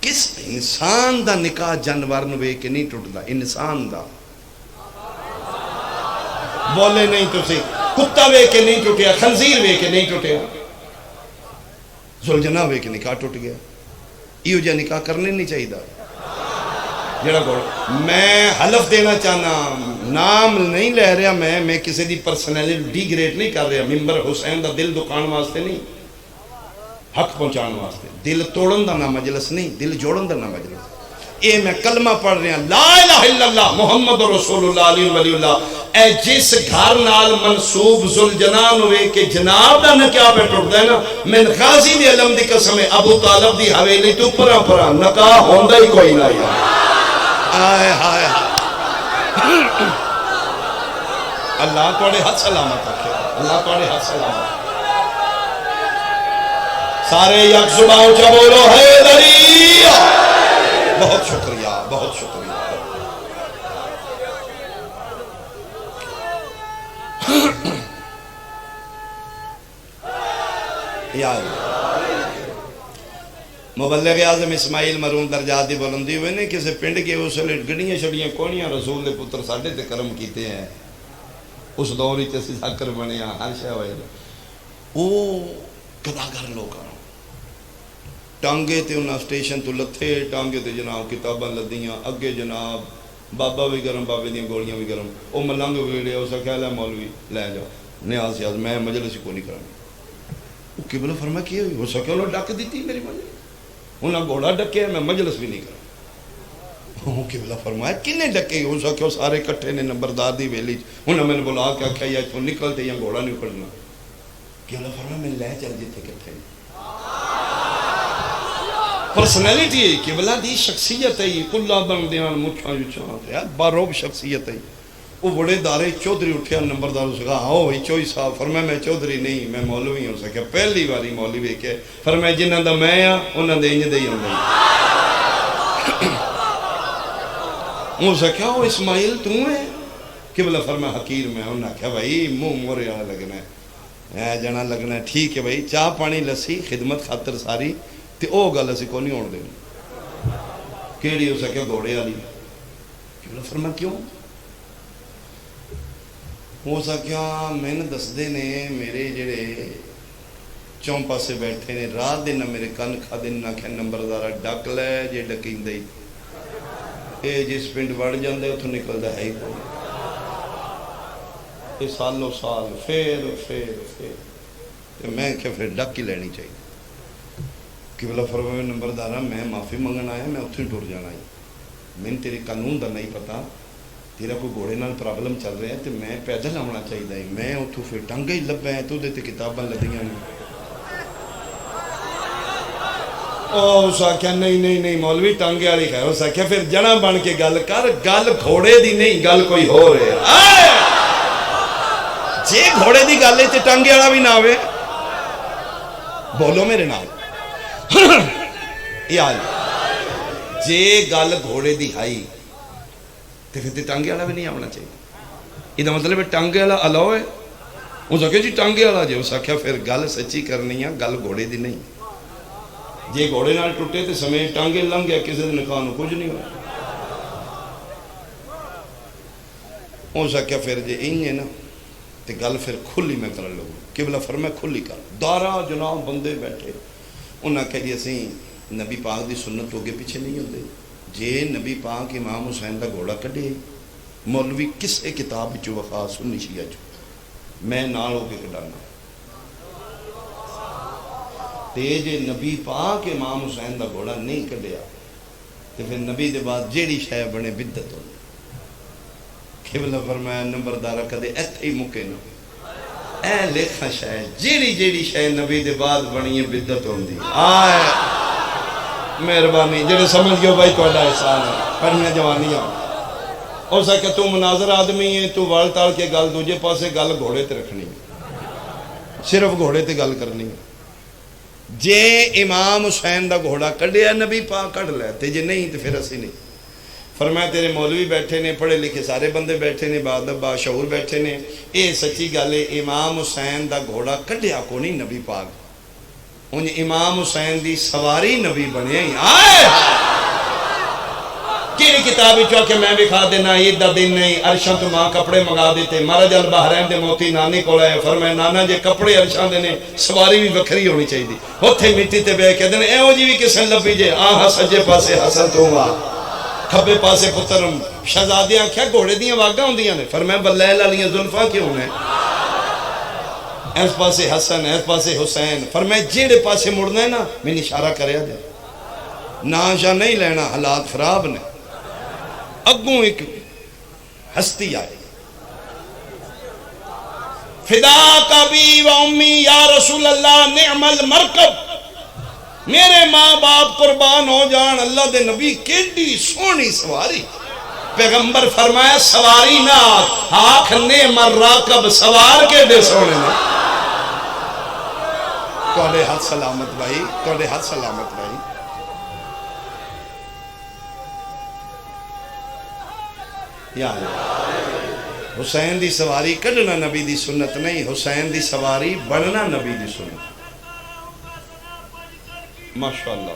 [SPEAKER 1] کس انسان دا نکاح جانور نو ویکھ کے نہیں ٹوٹدا انسان دا بولے نہیں تسی کتا ویکھ کے نہیں ٹوٹیا خنزیر ویکھ کے نہیں ٹوٹیا ذوالجناح ویکھ کے نکاح ٹوٹ گیا ایو جا نکاح کرنے نہیں چاہیے دا جڑا گوڑ میں حلف دینا چاہنا نام نہیں لے رہا میں کسی دی پرسنیلٹی ڈی گریٹ نہیں کر رہا ممبر حسین دا دل دکان واسطے نہیں حق پہنچان واسطے دل توڑن دا نہ مجلس نہیں دل جوڑن دا نہ مجلس اے میں کلمہ پڑھ رہا لا الہ الا اللہ محمد رسول اللہ علیہ ولی اللہ اے جس گھر نال منصوب ذوالجناح ہوئے کہ جناب دا نکاح پہ ٹوٹدا ہے نا من غازی دی علم دی قسم ابو طالب دی حویلی تو پرا پرا نکاح ہوندا ہی کوئی نہ یار آئے ہائے اللہ توڑے حد سلامت رکھے اللہ توڑے حد سلامت سارے یک زباں اونچا بولو حیدری بہت شکریہ بہت شکریہ مبلغ اعظم اسماعیل مرحوم درجات دی بلندی ہوئے نے کسی پنڈ کے اس لیے گڑیاں شڑیاں کونیاں رسول دے پتر ساڈے تے کرم کیتے ہیں اس دوری تے ذکر بنیا ہر شے ہوئے او گداگر لوگ ٹانگے تے انہاں سٹیشن تو لتھے ٹانگے تے جناب کتاباں لدیاں اگے جناب بابا بھی گرم بابے دیاں گوڑیاں بھی گرم او ملنگ ویڑے اس خیال ہے مولوی لے جاؤ نیاز سیاز میں مجلس کو نہیں کرنا وہ قبلہ فرما کی ہوئی ہو سکے انہوں ڈک دیتی میری مجلس انہاں گھوڑا ڈکے میں مجلس بھی نہیں کرنا وہ قبلہ فرمایا کنے ڈکے ہو سکے سارے کٹھے نے نمبردار دی ویلی انہاں میں نے بلا کے آکھا یا تو نکلتے یا گھوڑا نہیں پڑنا قبلہ فرمایا میں لے چل جیتے کٹھے پرسنیلیٹی ہے قبلہ دی شخصیت ہے کلہ بندیان مٹھا جو چاہتے ہیں باروب شخصیت ہے وہ بڑے دارے چودھری اٹھیا نمبردار اس کہا آؤ بھائی چوئی صاحب فرمایا میں چودھری نہیں میں مولوی ہوں سکیا پہلی باری مولوی کے فرمایا جنہاں دا میں ہاں انہاں دے انج دے ہی ہوں وہ سکیا وہ اسماعیل تم ہے قبلہ فرمایا حقیر میں انہاں کہا بھائی منہ مورے آ لگنا ہے جنا لگنا ہے ٹھیک ہے بھائی چاہ پانی لسی خدمت خاطر ساری تے او گل اسی کو نہیں ہونے دیں کیڑی ہو سکیا گھوڑے والی قبلہ فرمایا کیوں ہو سکیا میں نے دس دے نے میرے جڑے چونپا سے بیٹھے نے رات دن میرے کن کھا دن نہ کھے نمبردارہ ڈک لے جے ڈکیں دے اے جس پنڈ وڑ جاندے اتھو نکل دا ہے ہی کوئی اے سالوں سال پھر تے میں کہ پھر ڈک ہی لینی چاہیے قبلہ فرمایا نمبردارہ میں معافی منگن آیا میں اتھو ٹور جانا ہی میں تیرے قانون دا نہیں پتا تیرا کوئی گھوڑے نال پرابلم چل رہا ہے تو میں پیدل آنا چاہیے میں اتوں پھر ٹانگے ہی لبا ہے تو دیتے کتاباں لدیاں اس آخیا نہیں نہیں نہیں مولوی ٹانگے والی ہے. اس آخیا پھر جنا بن کے گل کر, گل گھوڑے دی نہیں, گل کوئی ہو رہا. جے گھوڑے دی گل ہے ٹانگے والا بھی نہ آوے. بولو میرے نال یار, جے گل گھوڑے دی ہائی تو پھر ٹانگے والا بھی نہیں آنا چاہیے. یہ مطلب ٹانگے والا الاؤ ہے. اس آخیا جی ٹانگے والا جی. اس آخیا پھر گل سچی کرنی ہے, گل گھوڑے دی نہیں. جے گھوڑے نال ٹوٹے تو سمیت ٹانگے لنگ گیا, کسی دن نکاح نو کچھ نہیں ہوا. اس آخیا پھر جی ہے نا تو گل پھر کھلی میں کر لوں. قبلہ فرمایا کھلی کر. دارا جناب بندے بیٹھے, انہاں کہا جی اسی نبی پاک دی سنت تو اگے پیچھے نہیں ہوندے. جے نبی پاک امام حسین دا گھوڑا کڈے, مولوی کسے کتاب چو وفا سنی شیعہ چو, میں نال ہو کے کڈانا. تے جے نبی پاک امام حسین دا گھوڑا نہیں کڈیا تو پھر نبی دے بعد جیڑی شے بنے بدعت ہوندی. قبلہ فرمایا نمبردارہ کدے ایتھے ہی مکے نہ, اے لکھا شے جیڑی شے نبی دے بعد بنی ہے بدعت ہوندی. آئے مہربانی جڑے سمجھ گئے بھائی تہاڈا احسان ہے. پڑھیاں جوانیاں ہو سکے تو مناظر آدمی ہے, تو وال ٹال کے گل دوجے پاسے گل گھوڑے تے رکھنی ہے, صرف گھوڑے تے گل کرنی ہے. جے امام حسین دا گھوڑا کڈیا نبی پاک کڈ لے, تے جے نہیں تو پھر اسی نہیں. فرمایا تیرے مولوی بیٹھے نے, پڑھے لکھے سارے بندے بیٹھے نے, باشعور بیٹھے نے, اے سچی گل ہے امام حسین دا گھوڑا کڈیا کو نہیں نبی پاک, انہیں امام حسین دی سواری نبی بنے. آئے کیڑی کتاب چاہ کہ میں بھی کھا دینا عید دا دن نہیں, عرشاں تو ماں کپڑے منگا دیتے. مہاراج البحرین دے موتی نانی کو لائے, فرمایا نانا جے کپڑے عرشاں دے نے سواری بھی وکھری ہونی چاہیے. اوتھے مٹی تے بے کہتے ہیں اے جی بھی کسے لبھی جے, آہا سجے پاسے حسن تو ہوا کھبے پاسے پتر. شہزادیاں آکھیا گھوڑے دیاں واگاں ہوندیاں نے, فرمایا بلیل والیاں زلفاں کیوں نے, اس پاسے حسن اس پاسے حسین. فرمایا جیڑے پاسے مڑنا ہے نا میں اشارہ کریا دے, ناشا نہیں لینا, حالات خراب نے. اگوں ایک ہستی آئی, فدا کا بی و امی یا رسول اللہ نعم المرکب, میرے ماں باپ قربان ہو جان, اللہ دے نبی کیڈی سونی سواری. پیغمبر فرمایا سواری نہ آنکھ نعم الراکب, سوار کے دے سونے نے. توڑے ہاتھ سلامت بھائی, توڑے ہاتھ سلامت بھائی. یا حسین دی سواری کڈنا نبی دی سنت نہیں, حسین دی سواری بننا نبی دی سنت. ماشاءاللہ.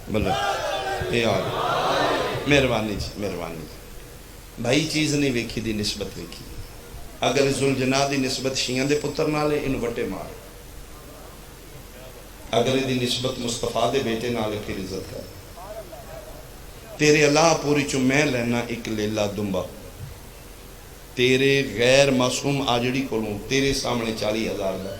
[SPEAKER 1] بلے یار مہربانی جی, مہربانی جی. بھائی چیز نہیں ویکھی دی نسبت ویکھی. اگر ذوالجناح دی نسبت شیعہ دے پتر نالے ان وٹے مار, اگر دی نسبت مصطفیٰ دے بیٹے نالے پھر عزت کر. تیرے اللہ پوری چو میں لینا ایک لیلہ دنبا, تیرے غیر معصوم آجڑی کولوں تیرے سامنے 40,000 دا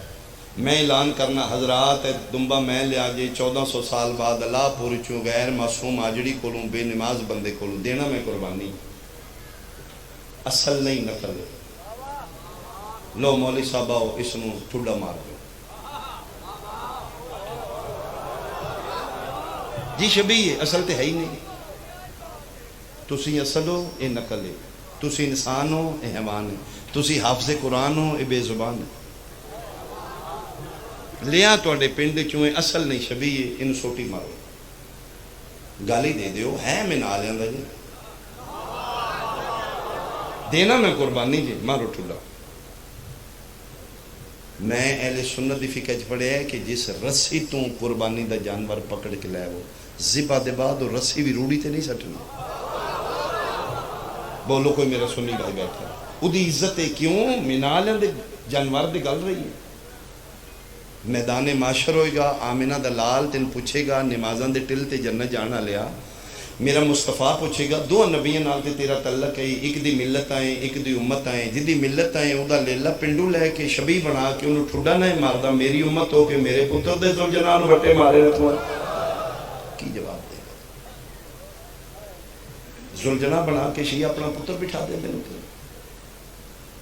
[SPEAKER 1] میں اعلان کرنا حضرات دنبا میں لیا جے 1400 سال بعد اللہ پوری چو غیر معصوم آجڑی کولوں بے نماز بندے کولوں دینا میں قربانی. اصل نہیں نقل. لو مولی صاحب آؤ اس نو ٹھوڑا مار دو جی. شبیہ ہے اصل تے ہے ہی نہیں. تسی اصل ہو اے نقل ہے, تسی انسان ہو اے حیوان ہے, تسی حافظ قرآن ہو اے بے زبان ہے. لیا توڑے پنڈ چوئے اصل نہیں شبیہ ہے, ان سوٹی مارو گالی دے دیو ہے میں نہ آلیاں دا جی دینا میں قربانی جی مارو ٹھولا. میں اہل سنت دی فقہ پڑھے ہے کہ جس رسی تو قربانی دا جانور پکڑ کے لائے وہ زبا دے بعد اور رسی بھی روڑی تے نہیں سٹنی. بولو کوئی میرا سنی بھائی بیٹھا, او دی عزت ہے کیوں منالیں دے جانور دے گل رہی ہے. میدان معاشر ہوئے گا, آمینہ دلال تین پوچھے گا نمازان دے ٹل تے جنت جانا لیا, میرا مصطفیٰ پوچھے گا دو نبیوں نال تے تیرا تعلق ہے, ایک دی ملت آئیں ایک دی امت آئیں. جدی ملت آئیں او دا لیلہ پنڈو لے کے شبی بنا کے انہوں ٹھوڑا نہ ماردہ, میری امت ہو کے میرے پتر دے ذوالجلال بٹے مارے رکھوا کی جواب دے گا. ذوالجلال بنا کے شیعہ اپنا پتر بٹھا دے.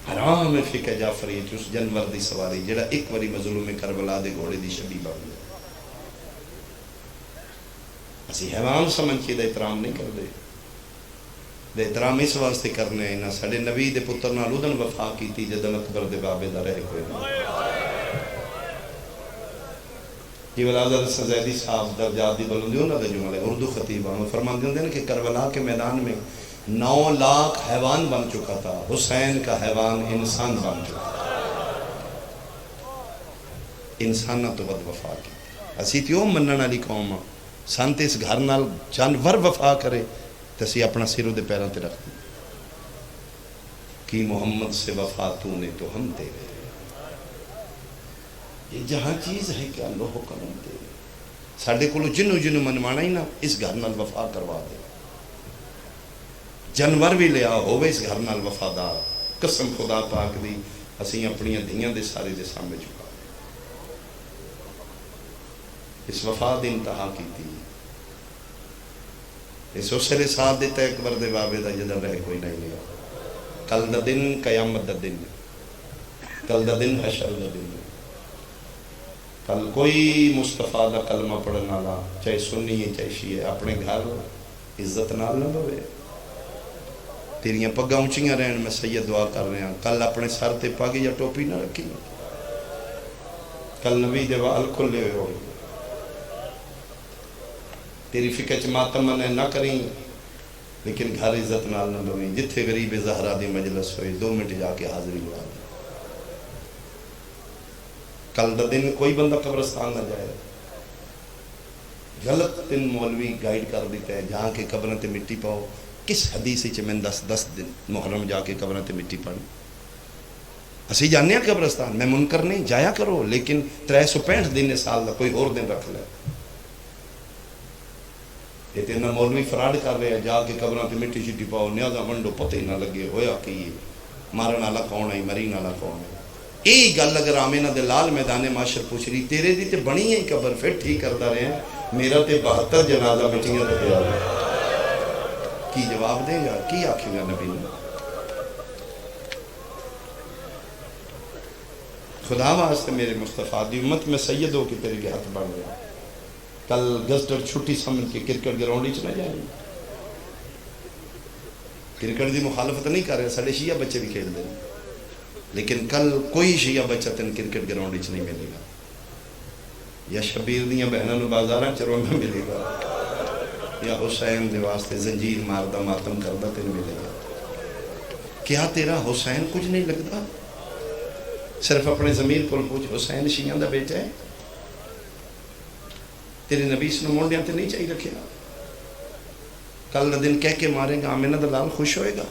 [SPEAKER 1] حرام ہے فقہ جعفری اس جانور دی سواری جڑا ایک واری مظلوم کربلا دے گھوڑے دی شبیہ بن گیا. اسی حیوان سمجھ کے دا احترام نہیں کر دے. دے احترام اس واسطے کرنے ہیں نا ساڑے نبی دے پتر نال ادن وفا کی تھی جدن اکبر دے بابے دا رہ کوئی نہیں. یہ ولادت سزیدی صاحب درجات دی بلندی ہونا دا جملے اردو خطیب ہوں فرمان دیں نا کہ کربلا کے میدان میں 9 لاکھ حیوان بن چکا تھا، حسین کا حیوان انسان بن چکا تھا. انسانہ تو بد وفا کی اسی تیوں منن والی قوم سانتے اس گھر نال جانور وفا کرے تو اسی اپنا سر دے پیروں تے رکھ دیں کہ محمد سے وفا تو نے تو ہم تیرے. یہ جہاں چیز ہے کہ اللہ حکم دے ساڑھے کو جنو منوانا ہی نا اس گھر نال وفا کروا دے. جانور بھی لیا ہوئے اس گھر نال وفادار قسم خدا پاک دی اسی اپنی دھیاں دے سارے دے سامنے چکا اس وفا دی انتہا کی تھی. اس اسرے ساتھ دیتا ہے اکبر دے بابے دا جدر رہ کوئی نہیں لیا. کل دا دن قیامت دا دن، کل دا دن حشر دا دن. کل کوئی مصطفیٰ دا کلمہ پڑھنا لا چاہے سنی ہے چاہے شیعہ اپنے گھر عزت نال نہ بوے. تیریاں پگاں اونچیاں رہن میں سید دعا کر رہے ہیں کل اپنے سر تے پگ یا ٹوپی نہ رکھی. کل نبی دے وال کھلے ہوئے ہو تیری فکر چ ماتم نے نہ کریں لیکن گھر عزت نال نہ بویں. جتھے غریب زہرا دی مجلس ہوئے 2 منٹ جا کے حاضری لگا دے. کل دا دن کوئی بندہ قبرستان نہ جائے. غلط دن مولوی گائیڈ کر دیتا ہے جہاں کے قبریں تے مٹی پاؤ. کس حدیث چ میں 10 دن محرم جا کے قبریں تے مٹی پڑھ اسی جانے ہیں قبرستان میں منکر نہیں جایا کرو لیکن 365 دن سال دا کوئی اور دن رکھ لے. یہ تینا مولوی فراڈ کر رہے ہیں جا کے قبریں تے مٹی شٹی پاؤ نیازہ ونڈو پتہ ہی نہ لگے ہویا کہ مارن والا کون ہے مرین والا کون ہے. یہی گل اگر آمینہ دے لال میدان معاشر پوچھ رہی تیرے دی تے بنی ہے قبر پھر ٹھیک کرتا رہے ہیں میرا تے 72 جنازہ مٹیاں تے پیا کی جواب دے گا کی آکھے گا نبی نے. خدا واسطے میرے مصطفیٰ دی امت میں سید ہو کے تیرے کے ہاتھ بڑھ گیا. کل گزٹر چھٹی سمجھ کے کرکٹ گراؤنڈ چ نہ جائیں. کرکٹ دی مخالفت نہیں کر رہے سارے شیعہ بچے بھی کھیل دیں لیکن کل کوئی شیعہ بچہ تین کرکٹ گراؤنڈ چ نہیں ملے گا. یا شبیر دیاں بہنوں بازاراں چ رونا ملے گا یا حسین دے واسطے زنجیر ماردہ ماتم کردہ تین ملے گا. کیا تیرا حسین کچھ نہیں لگتا؟ صرف اپنے ضمیر کو پوچھ حسین شیعہ دا بیٹا ہے تیرے نبی سنو مونڈیاں تے نہیں چاہیے رکھے گا. کل دن کہہ کے مارے گا آمینہ دلال خوش ہوئے گا.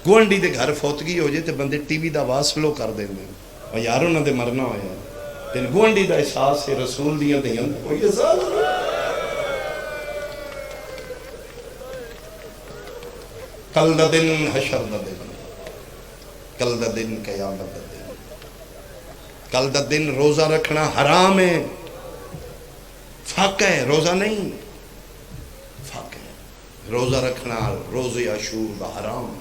[SPEAKER 1] گوانڈی دے گھر فوتگی ہو جائے تے بندے ٹی وی دا آواز سلو کر دیں گے اور یاروں نہ دے مرنا ہویا تین گوانڈی دا احساس ہے رسول دیاں دیاں کوئی احساس کل دا دن حشر دا دن کل دا دن قیامت دا دن کل دا دن روزہ رکھنا حرام ہے. فاقہ ہے روزہ نہیں فاقہ ہے روزہ رکھنا روز عاشور دا حرام.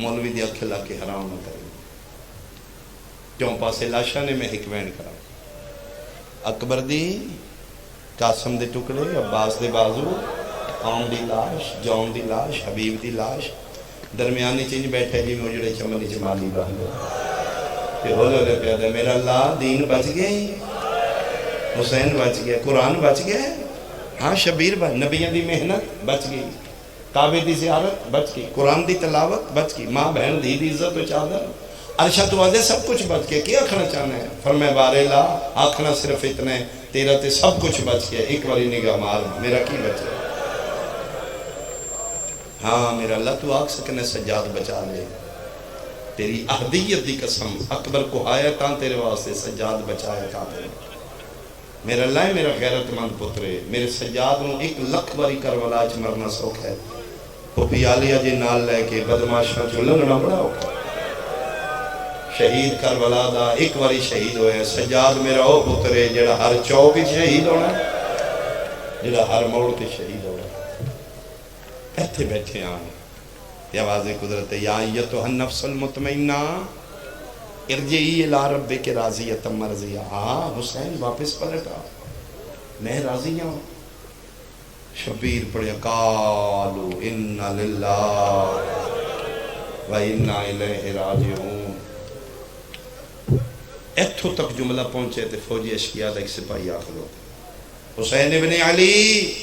[SPEAKER 1] مولوی دی اکھلا کے حرام نہ کریں کیوں پاسے لاشا نے میں حکمین کرا اکبر دی قاسم دے ٹکڑے عباس دے بازو آم دی لاش جون دی لاش حبیب دی لاش درمیانی چینج بیٹھے جی میں جڑے چمنی جمالی باہر کہ ہو لے پیادہ میرا اللہ دین بچ گئے حسین بچ گیا قرآن بچ گیا ہاں شبیر بچ نبیوں دی محنت بچ گئی کعبے دی زیارت بچ گئی قرآن دی تلاوت بچ گئی ماں بہن دی عزت و چادر عرشہ تو واضح سب کچھ بچ گیا کیا آکھنا چاہنا ہے فرمائے بارے لا آکھنا صرف اتنا ہے تیرا تے سب کچھ بچ گیا ایک باری نگاہ مار میرا کی بچ گیا. ہاں میرا اللہ تو آکھ سکنے سجاد بچا لے تیری اہدیت دی قسم اکبر کو آیا تاں تیرے واسطے سجاد بچایا تاں تیرے میرا اللہ میرا غیرت مند پترے میرے سجاد نو 1 لکھ باری کربلا چ مرنا سوکھ ہے پھوپھی عالیہ جی نال لے کے بدماشاں چ لنگنا بڑا اوکھا. شہید کربلا دا 1 باری شہید ہویا سجاد میرا او پترے جڑا ہر چوک شہید ہونا جڑا ہر موڑ تے شہید ہونا. ایتھے بیٹھے آن یہ آواز قدرت ہے، یا ایتھا النفس المطمئنہ ارجعی الی ربک راضیۃ مرضیہ۔ ہاں حسین واپس پلٹا، میں راضی ہوں۔ شبیر پڑھے قالوا انا للہ و انا الیہ راجعون۔ ایتھوں تک جملہ پہنچے تے فوجی اشکیا دا ایک سپاہی آخر ہوتا، حسین ابن علی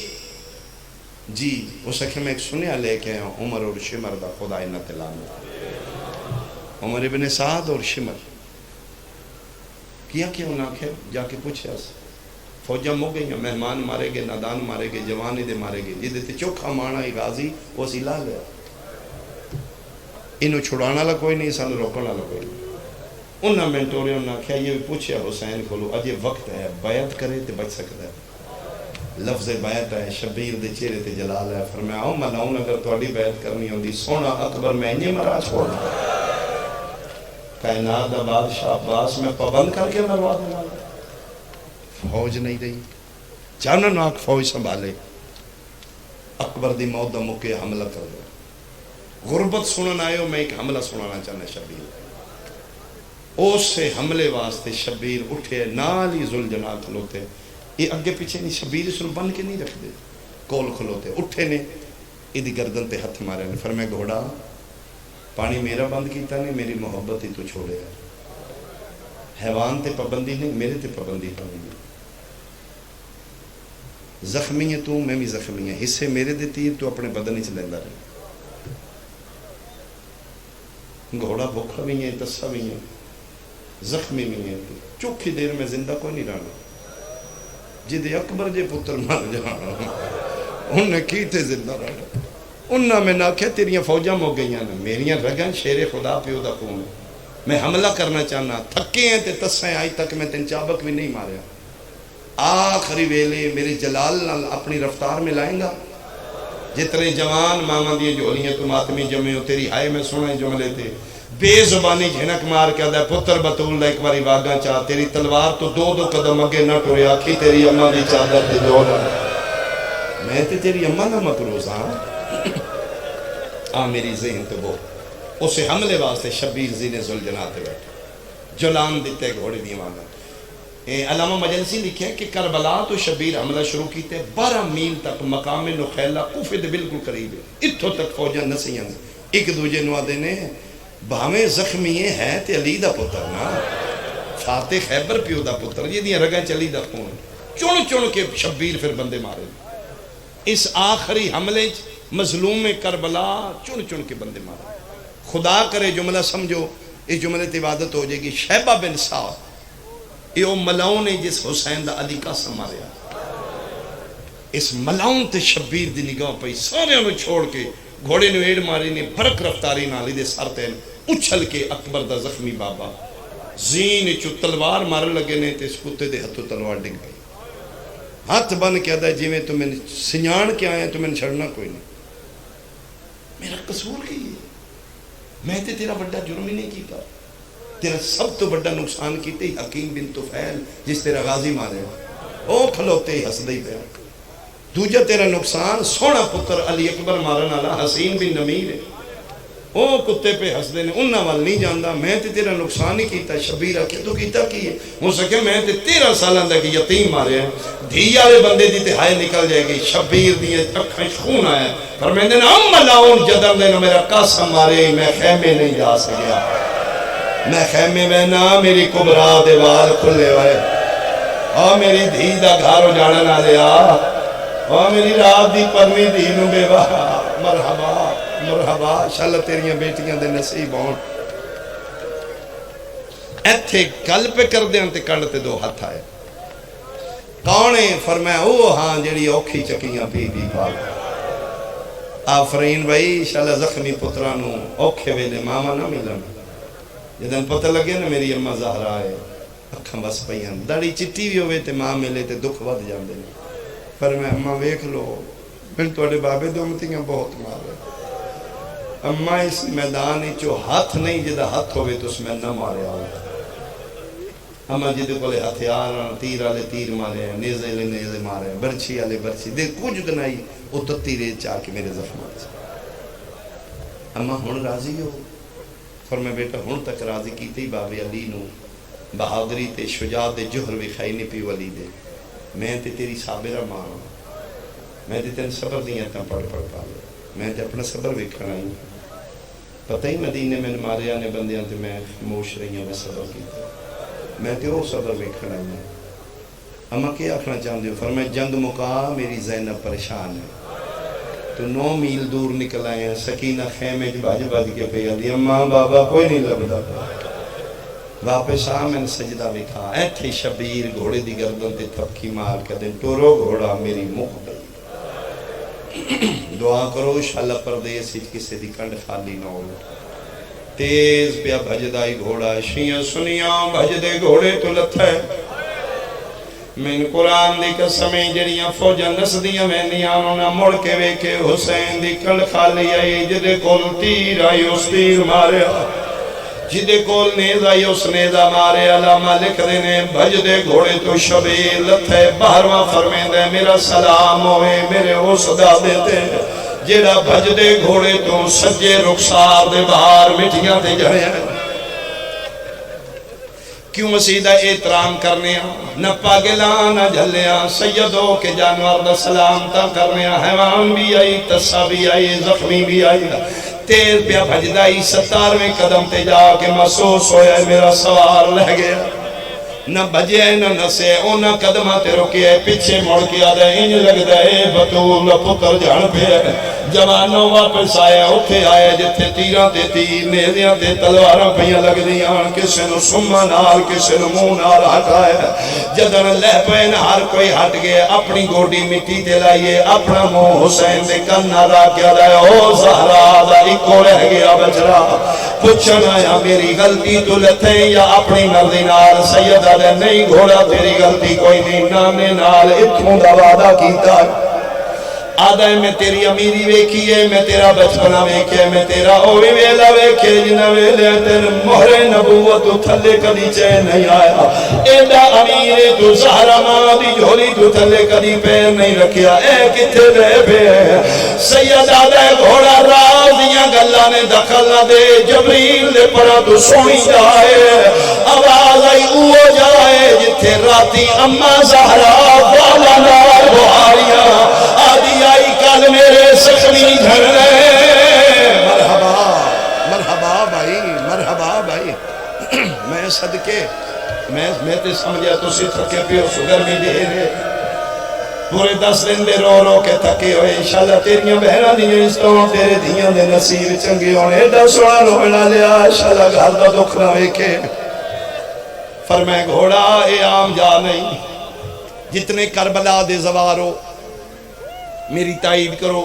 [SPEAKER 1] جی اس اکھے میں ایک سنیا لے کے ہیں عمر اور شمر دا خدا انت لعنت، عمر ابن سعد اور شمر کیا کیا انہاں کے جا کے پوچھا فوجہ مو گئی ہیں، مہمان مارے گئے، نادان مارے گئے، جوانی دے مارے گئے، جی دیتے چوکھا مارنا ہی غازی وہ سی لا لیا، انہوں چھڑانا لگا کوئی نہیں، سانو روکنا لگا کوئی نہیں۔ انہاں مینٹورے انہاں کیا یہ بھی پوچھا حسین کھولو اج یہ وقت ہے بیعت کرے تے بچ سکتا ہے، لفظ بیعت ہے، شبیر دے چہرے تے جلال ہے، فرمایا او ملاؤن اگر تہاڈی بیعت کرنی ہوندی سونا اکبر میں انجے مرا چھوڑ کائنات دا بادشاہ عباس میں پابند کر کے مروا دینا، فوج نہیں رہی، چانن آنکھ فوج سنبھالے، اکبر دی موت دا موقع حملہ کر دیا، غربت سنن آئے ہو، میں ایک حملہ سنانا چاہنا شبیر، اس سے حملے واسطے شبیر اٹھے، نال ہی ذوالجناح کھلوتے، یہ اگے پیچھے نہیں، شبیر اس بن کے نہیں رکھ دے، کول کھلوتے، اٹھے نے، ایدی گردن تے ہتھ مارے نے، فرمائے گھوڑا پانی میرا بند کیتا نہیں، میری محبت ہی تو چھوڑے ہے، حیوان تے پابندی نہیں، میرے تے پابندی پانی زخمی ہے تو، میں بھی زخمی ہے، حصے میرے دے تیر تو اپنے بدن ہی چلیندہ رہے، گھوڑا بھوکھا بھی ہے، تسا بھی ہے، زخمی بھی ہے، چوکھی دیر میں زندہ کوئی نہیں رہنا، جدے اکبر جے پتر مار جانا انہیں کی تے زندہ رہنا، انہاں میں نہ کہا تیریاں فوجاں مو گئیاں نے، میریاں رگاں شیر خدا پیو دا خون ہے، میں حملہ کرنا چاہنا، تھکے ہیں تے تسیں آئی تک میں تین چابک بھی نہیں ماریا، آخری ویلے میرے جلال نال اپنی رفتار میں لائیں گا، جتنے جوان ماما دیے جولیاں تو ماتمی جمعے ہو، تیری ہائے میں سنائے جملے تھے، بے زبانی جھنک مار کے آدھا پتر بطول دا ایک باری واگاں چاہ، تیری تلوار تو دو دو قدم اگے نہ ٹورے، آکھی تیری اماں دی چادر تے جوڑا، میں تے تیری اماں نہ مکروز ہاں، میری ذہن تے وہ اسے حملے واسطے شبیر زینے ذوالجناح تے بیٹھے، جلان دیتے گھوڑے دیوانا۔ علامہ مجلسی لکھے کہ کربلا تو شبیر حملہ شروع کیتے 12 میل تک مقام نخیلہ کوفے دے بالکل قریب ہے، اتھوں تک فوجاں نسیاں ایک دوجے نو آدھے نے بھاویں زخمی ہے تے علی دا پتر نا، فاتح خیبر پیو دا پتر، یہ دیاں رگاں چلی دا خون، چون چون کے شبیر پھر بندے مارے، اس آخری حملے مظلوم کربلا چون چون کے بندے مارے، خدا کرے جملہ سمجھو، اس جملے تی عبادت ہو جائے گی، شیبہ بن سعد یہ ملاؤن ہے جس حسین دا علی قاسم ماریا، اس ملاؤن تے شبیر دی نگاہ پئی سارے انہوں چھوڑ کے گھوڑے نے ایڑ ماری نے بھرک رفتاری نالی دے سر تے اچھل کے اکبر دا زخمی بابا زین چو تلوار مار لگے نے تے اس کتے دے ہتھوں تلوار ڈگ گئی، ہاتھ بن کے آدھا جی میں تمہیں سنیان کے آئے تمہیں چھڑنا کوئی نہیں، میرا قصور کی ہے، میں تے تیرا بڑا جرم ہی نہیں کیتا، تیرا سب تو بڑا نقصان کیتے حکیم بن طفیل جس تیرا غازی مارے او کھلوتے ہی حسدہ ہی پہ، دوجہ تیرا نقصان سونا پتر علی اکبر مارن والا حسین بن نمیر ہے، او کتے پہ حسدے نے انہاں وال نہیں جاندہ، میں تے تیرا نقصان ہی کیتا، شبیر آکے تو کیتا کی ہے، ہو سکے میں تے 13 سالہ دا کہ یتیم مارے ہیں، دھی آلے بندے دی تہائے نکل جائے گی، شبیر دیئے اکھیں خون آیا، فرمیندے نا ام ملاؤن جدر دینا میرا قاسم مارے، میں خیمے نہیں جا سکیا، میں خیمے میں نا میری کبرا دیوال کھلے ہوئے، میری دھی دا گھارو جانا نہ لیا، میری رات دی پرمی دھی نو بے وہا، مرحبا مرحبا، انشاءاللہ تیریاں بیٹیاں دے نصیب ہون، ایتھے گل پہ کر دیں تے کڑتے دو ہاتھ آئے، کونے فرمایا او ہاں جڑی اوکھی چکیاں بی بی پاک، آفرین بھائی انشاءاللہ زخمی پترانو اوکھے ویلے ماما نہ ملن، جدن پتہ لگے نا میری اماں زہرا ہے، اکھاں بس پئیاں، داڑی چٹی بھی ہوئے تے ماں ملے تے دکھ ود جاندے نے، پر میں اماں ویکھ لو میں توڑے بابے دو امتیاں بہت مارے، اماں اس میدان چو ہاتھ نہیں جدہ ہاتھ ہوئے تو اس میں نہ مارے آؤ، اماں جدے کولے ہتھیار تیر آلے تیر مارے، نیزے لے نیزے مارے، برچی آلے برچی، دے کچھ دنائی وہ تتی ریت چاہ کے میرے زخمات سے، اما ہن راضی ہو؟ فرمایا بیٹا ہن تک راضی کیتے ہی بابے علی نو بہادری تے شجاعت دے جوہر وکھائی نہیں پی ولی دے. میں تے تیری صابرہ ماں، میں تے تین صبر دیاں تاں پڑھ پالے، میں تے اپنا صبر ویکھنا ہی. پتہ ہی مدینے میں ماریا نے بندیاں تے میں خاموش رہی ہوں، میں صبر کیتا، میں تے وہ صبر ویکھنا ہی. اما کیا آکھنا چاہندے ہو؟ فرمایا جنگ مقا میری زینب پریشان ہے، تو 9 میل دور نکل آئے ہیں. سکینہ خیمے بھج بھج کے پہ آدھی اماں بابا کوئی نہیں لبدا. واپس آ میں نے سجدہ وکھا، ایتھے شبیر گھوڑے دی گردن تے تھپکی مار کے دن ٹورو گھوڑا میری مخ گئی. دعا کرو شالا پردیس ہی کسے دی کنڈ خالی نہ ہو. تیز پیا بھجدائی گھوڑا، شیعہ سنیاں بھجدے گھوڑے تو لتھے. میں قرآن دی قسمیں جڑیاں فوجاں نسدیاں میں نہیں آنا مڑ کے ویکھے حسین دی کنڈ خالی آئی. جدے کول تیر آئی اس تیر ماریا، جدے کول نیز آئی اس نیزہ مارے. علامہ لکھ دینے بھجدے گھوڑے تو شبیر لتھے. 12واں فرمیندے میرا سلام ہوئے میرے اس دادے تے جیڑا بھجدے گھوڑے تو سجے رخسار دے باہر مٹیاں تے جڑے ہیں. کیوں مسیدہ احترام کرنے نہ پاگلان نہ جھلیاں سیدوں کے جانور دا سلام تا کرنے. حیوان بھی آئی، تسا بھی آئی، زخمی بھی آئی. تیر پیا بھجدائی 17ویں قدم تے جا کے محسوس ہویا میرا سوار لہ گیا. نہ بھجے نہ نسے اونا قدمہ تے رکے پیچھے مڑ کے آدھے انج لگ دے بطول پتر جان پہ. جوانوں واپس آئے اتھے آئے جتھے تیران تے تیر نیزیاں تے تلواراں پہیاں لگ دیاں. کسے نو سمہ نال کسے نو منہ نال ہٹائے. جدن لہ پین ہر کوئی ہٹ گئے اپنی گوڑی مٹی تے لائیے اپنا منہ حسین دے کن نہ را کیا دائے. او زہرا دا ایکو رہ گیا بچرا. پوچھنا یا میری غلطی تو لتھے یا اپنی مرضی نال. سیدہ دے نہیں گھوڑا تیری غلطی کوئی نہیں، نانے نال اتھوں دا وعدہ کیتا. آدھے میں تیری امیری ویکھی ہے، میں تیرا بچپنا ویکھے، میں تیرا اوی ویلا ویکھے جنہ ویلے تیرے مہر نبوت تھلے کدی چین نہیں آیا. ایڈا امیر تو زہرا ماں دی جھولی تو تھلے کدی پیر نہیں رکھیا. اے کتے رہ پہ سید آدھے گھوڑا رازیاں گلہ نے دخل نہ دے. جبریل دے پرا تو سونی جائے آواز آئی اوہ جائے جتھے راتی اممہ زہرا والا نار بہاریاں آدھی آئی کل میرے سخمی گھرنے. مرحبا مرحبا بھائی مرحبا بھائی. میں صدقے میں تے سمجھا تو سی تھکے پیو سگر بھی دے رہے پورے 10 دن دے رو رو کے تھکے ہوئے. انشاءاللہ تیریاں بہرہ دیاں اس طرح تیرے دیاں دے نصیب چنگے ہونے. ایڈا سونا رونا لیا انشاءاللہ گھر دا دکھ نہ ویکھے. فرمائے گھوڑا اے عام جا نہیں. جتنے کربلا دے زوارو میری تائید کرو.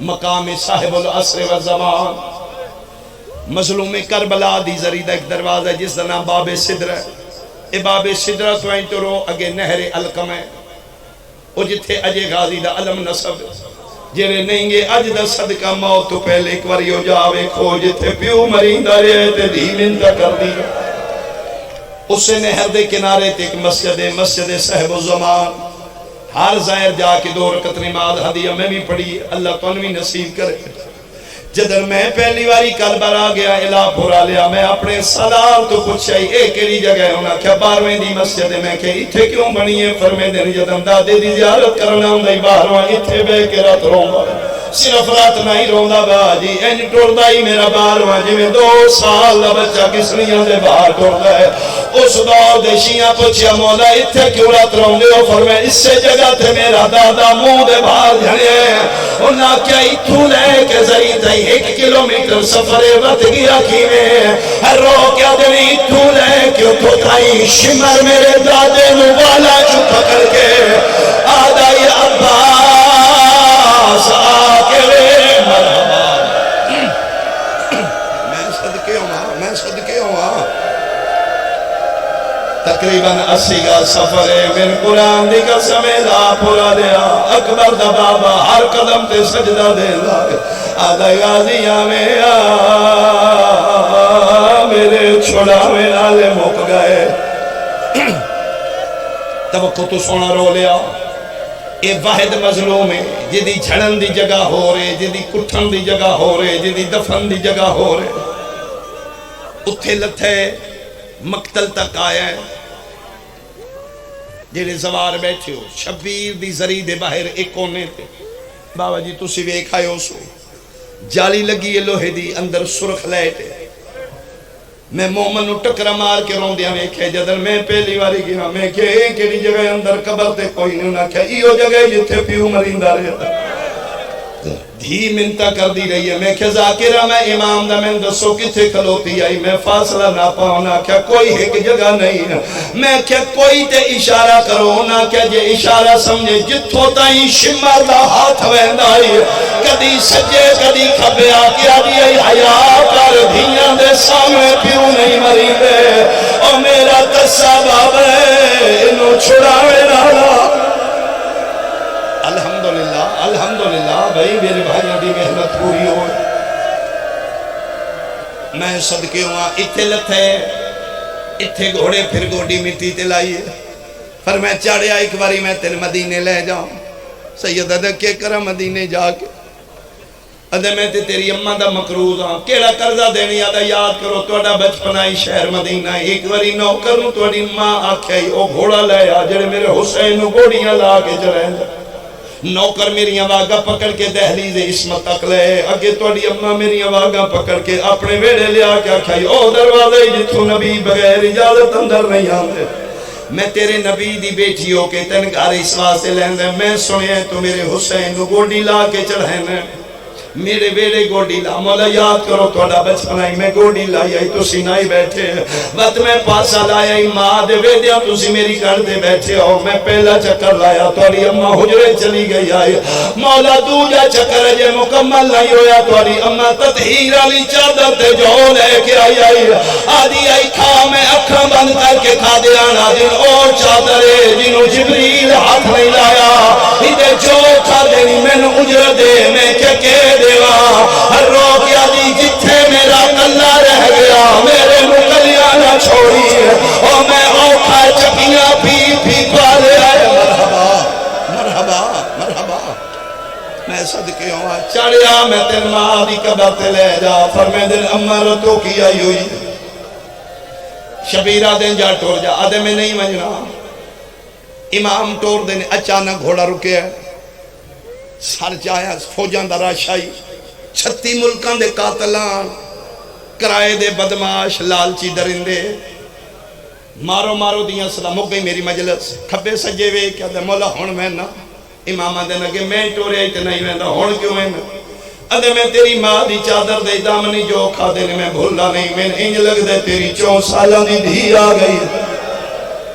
[SPEAKER 1] مقام صاحب العصر والزمان مظلوم کربلا دی زریدہ ایک دروازہ جس دا نام باب صدر ہے. اے باب صدر تو آئیں تو رو اگے نہر علقم ہے او جتھے اجے غازی دا علم نصب جیرے نہیں گے اج دا صدقہ موت تو پہلے ایک واری ہو جاوے کھو جتھے پیو مریندہ رہے تے دی منتہ کر دی. اسے نہر دے کنارے تے ایک مسجد صاحب الزمان. ہر ظاہر جا کے 2 رکعت نماز ہدیہ میں بھی پڑھی اللہ تنوی نصیب کرے. جدر میں پہلی واری کلبر آ گیا الہ پورا لیا میں اپنے سلام تو پوچھائی اے کیڑی جگہ ہونا کیا 12ویں دی مسجد میں کہ اتھے کیوں بنی ہے. فرمے دن جدن دادے دی زیارت کرنا ہوں دائی 12واں اتھے بے کے رات رومبا صرف رات نہیں روندا باجی این ٹوڑدا ہی میرا 12واں جی میں 2 سال دا بچہ کسلیاں دے باہر ٹوڑدا ہے. اس دور دے شیعہ پوچھیا مولا اتھے کیوں رات روندے ہو. فرمے اس سے جگہ تھے میرا دادا منہ دے باہر جھڑے انہاں کیا اتھوں لے کے زری تائی 1 کلومیٹر سفر وقت گیا کیویں ہر رو کیا دنی اتھوں لے کے اتھو تائی شمر میرے دادے نو والا چو پکڑ کے آدھائی عباس آکے وے مرحبا. میں صدقے ہوں تقریباً 80 کا سفر ہے. من قرآن دی قسم لا پورا دیا اکبر دا بابا ہر قدم تے سجدہ دے لائے. آدھا غازیاں میں میرے چھوڑا میں نالے مک گئے. توقع تو سونا رو لیا. اے واحد مظلوم ہے جدی جھڑن دی جگہ ہو رہے، جدی کٹھن دی جگہ ہو رہے، جدی دفن دی جگہ ہو رہے، اتھے لتھے مقتل تک آیا ہے۔ جیڑے زوار بیٹھے ہو شبیر دی زری دے باہر ایک کونے تے بابا جی تسی ویکھ آئے ہو سو جالی لگی ہے لوہے دی، اندر سرخ لائٹ ہے۔ میں مومن نو ٹکرا مار کے رون دیا ویکھے جدر میں پہلی واری گیا میں کہ ایک ایڈی جگہ اندر قبر تے کوئی نہیں نہ کیا ایو جگہ جتھے پیو مریندا رہتا دھی منتا کر دی رہی ہے۔ میں کہ ذاکرہ میں امام دا میں دسو کتھے کھلوتی آئی، میں فاصلہ نہ پاؤں نہ کیا کوئی ایک جگہ نہیں ہے۔ میں کہ کوئی تے اشارہ کرو نہ کیا جے اشارہ سمجھے جتھو تائیں شمر دا ہاتھ ویندائی کدی سجے کدی کھبے آکیا دی ای حیاء کر دھیاں دے سامنے پیو نہیں مری دے او میرا تسا بابے انہوں چھڑاوے نالا۔ الحمدللہ الحمدللہ بھائی میرے بھائیوں دی محنت پوری ہو۔ میں صدقے ہوا اتھے لتھے اتھے گھوڑے پھر گوڑی مٹی تے لائیے پر میں چاڑیا ایک باری میں تیرے مدینے لے جاؤں سید ادھے کرا مدینے جا کے ادھے میں تے تیری اممہ دا مقروض ہاں کیڑا قرضہ دینی آدھا یاد کرو توڑا بچپنائی شہر مدینہ ایک باری نوکر نو توڑی ماں آکھائی او گھوڑا لے آ جڑے میرے حسین نو گوڑیاں لا کے جرائیں نوکر میری آواگا پکڑ کے دہلیز عصمت تک لے اگے توڑی اممہ میری آواگا پکڑ کے اپنے ویڑے لیا کیا کھائی او دروازے جتھو نبی بغیر اجازت اندر نہیں آتے میں تیرے نبی دی بیٹی ہو کے تنگار اس واسے لیندے میں سنے تو میرے حسین نو گوڑی لا کے چڑھائیں میرے بیڑے گوڑی لا مولا یاد کرو توڑا بچپنائی میں گوڑی لائی آئی تو سینائی بیٹھے وقت میں پاسا لائی آئی ماں دے ویدیا تسی میری کر دے بیٹھے ہو میں پہلا چکر لایا توڑی اممہ حجرے چلی گئی آئی مولا دوجا چکر جے مکمل نہیں ہویا توڑی اممہ تطہیر علی چادر تے جو لے کے آئی آئی آدھی آئی کھا میں اکھاں بند کر کے کھا دے آنا دن اور چادرے جنہوں جبریل ہاتھ نہیں لایا ہیدے جو کھا دینی میں نے اجر دے میں کہ دیوا ہر روک یادی جتھے میرا کلہ رہ گیا میرے مکلیاں نہ چھوڑی اور میں اوکھا چکیاں پی پالے آئے مرحبا مرحبا مرحبا میں صدقے ہوا چڑیا میں تین ماں دی قبر تے لے جا فرمے دن امرتوں کی آئی ہوئی شبیرہ دن جا ٹور جا آدھے میں نہیں منجنا امام ٹور دن اچانک گھوڑا رکے ہے سر چاہیا فوجان دا راشائی 36 ملکان دے قاتلان کرائے دے بدماش لالچی درندے مارو مارو دیاں صدا مک گئی میری مجلس کھبے سجے وے کیا دے مولا ہون میں نا امامہ دے نگے میں ٹورے آئی تے نہیں ویندہ ہون کیوں میں نا ادھے میں تیری ماں دی چادر دے دامنی جو کھا دینے میں بھولا نہیں میں انج لگ دے تیری 4 سالہ دی دھی آ گئی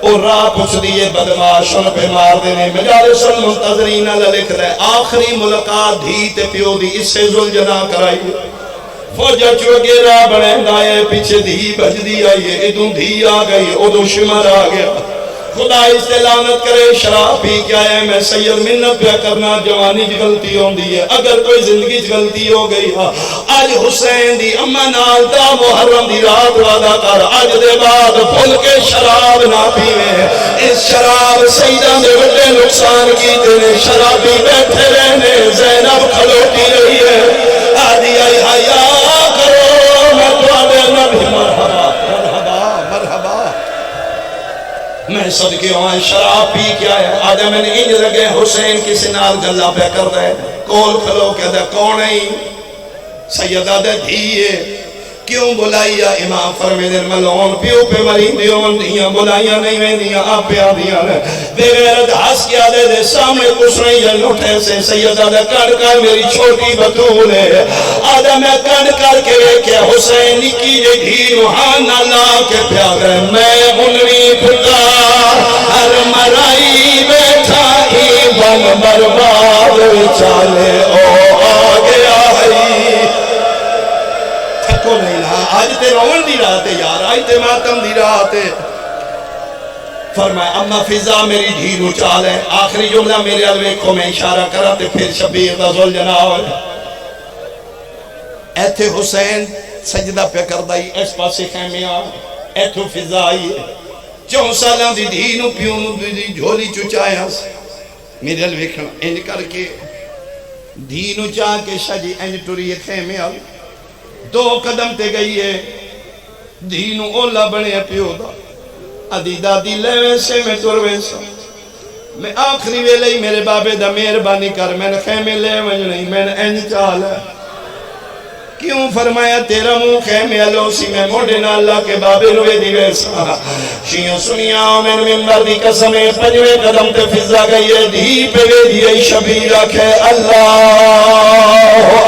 [SPEAKER 1] اور راہ پوچھ دیئے بدماش ان پہ مار دینے مجالس المنتظرین اللہ لکھ رہے آخری ملاقات دھی تے پیو دی اس سے ذل جنا کرائی فوجہ چوگے راہ بڑھیں دائے پیچھے دھی بج دی آئیے ادھوں دھی آ گئی ادھوں شمر آ گیا خدا اس سے لعنت کرے شراب پی کیا ہے میں سید منت پہ کرنا جوانی کی غلطی ہوں دی ہے اگر کوئی زندگی کی غلطی ہو گئی آج حسین دی اما نال دا محرم دی رات وعدہ کر آج دے بعد بھول کے شراب نہ پیوے اس شراب سیدہ دے بڑے نقصان کی تیرے شرابی بیٹھے رہنے زینب کھلوٹی رہی ہے آدھی آئی حیاء کرو میں توڑے نبی مرحبا میں صدقے ہوا شراب پی کیا ہے آدھے میں نے انج لگے حسین کسی نال گلہ پہ کر دے کول کھلو کہ دے کون ہے سیدہ دے دھیئے کیوں بلائیا امام فرمے دن ملون پیو پہ مرین دیون دیاں بلائیا نہیں میں دیاں آپ پہ آدھیاں بے غیرت ہاس کیا دے دے سامنے کچھ نہیں ہے لٹھے سے سیدہ دے کڑ کر میری چھوٹی بطول ہے آدھا میں کڑ کر کے کہ حسین کی یہ دھی روحانہ لا کے پیاغے میں انوی پھٹا ہر مرائی بیٹھا ہی بن برباد چالے او آگے آئی تھکو نہیں نا آج تے رون دی رات ہے یار آج تے ماتم دی رات ہے فرمایا اما فضا میری دھیرو چال ہے آخری جملہ میرے علوے کو میں اشارہ کرا تے پھر شبیر دا ذل جناب ایتھے حسین سجدہ پہ کردائی اس پاسے خیمے آ ایتھو فضا آئی ہے 4 سالہ دی دھینو پیونو دی جھولی چچایا میرے علوے انج کر کے دھی نو چاہ کے شجی انج ٹری خیمے آل 2 قدم تے گئی ہے دھی نو اولا بنے پیو دا ادھی دادی لے ویسے میں ٹر ویسا میں آخری ویلے ہی میرے بابے دا مہربانی کر میں نے خیمے لے وجنی میں نے انج چال ہے کیوں فرمایا تیرا منہ خیمے علوسی میں موڑنا اللہ کے بابے نوے دی ویسا شیعوں سنیا میں ممبر دی قسمیں 5ویں قدم تے فضا گئی ہے دھی پہ گئی دی شبیر رکھے اللہ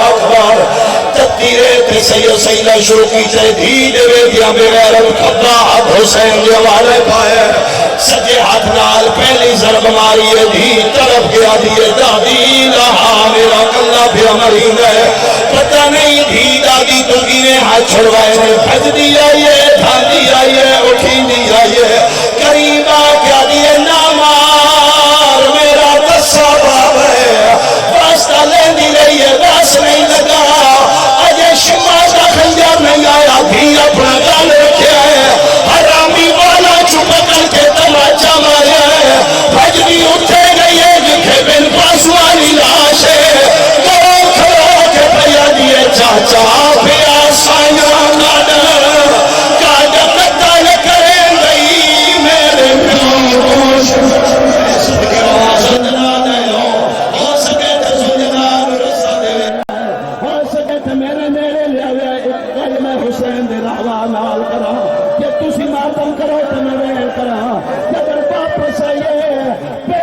[SPEAKER 1] اکبر تیرے تے سید سیدہ شروع کی چاہے دھی دے دیا بغیر الخباب حسین جوالے پائے سجے ہاتھ نال پہلی ضرب ماری ہے دھی طرف گیا دیئے دادی رہا میرا کلہ بھی امرین ہے پتہ نہیں دھی دادی تو گیرے ہاتھ چھڑوائے نے بھج دیا یہ تھان دیا یہ اٹھی دیا یہ قریبا کیا دیئے نامار میرا دسا باب ہے واسطہ لین دی رہی ہے باس نہیں لگا شما کا خنجر نہیں آیا بھی اپنا گال رکھے ہے حرامی والا چھپا کر کے تماچا مارے ہے بھجنی اٹھے گئی ہے جکھے بن پاس والی لاش ہے کھڑو کے پیا دیئے چاچا پیا سائنہ کاڈا قتل کریں گئی میرے پیو صدقے سجدہ دے ہو سکے تو سجدہ رسا دے ہو سکے تو میرے حسین دے رہوا نال کرا کہ تسی ماتم کرو تو میں ویل کرا جب واپس آئیے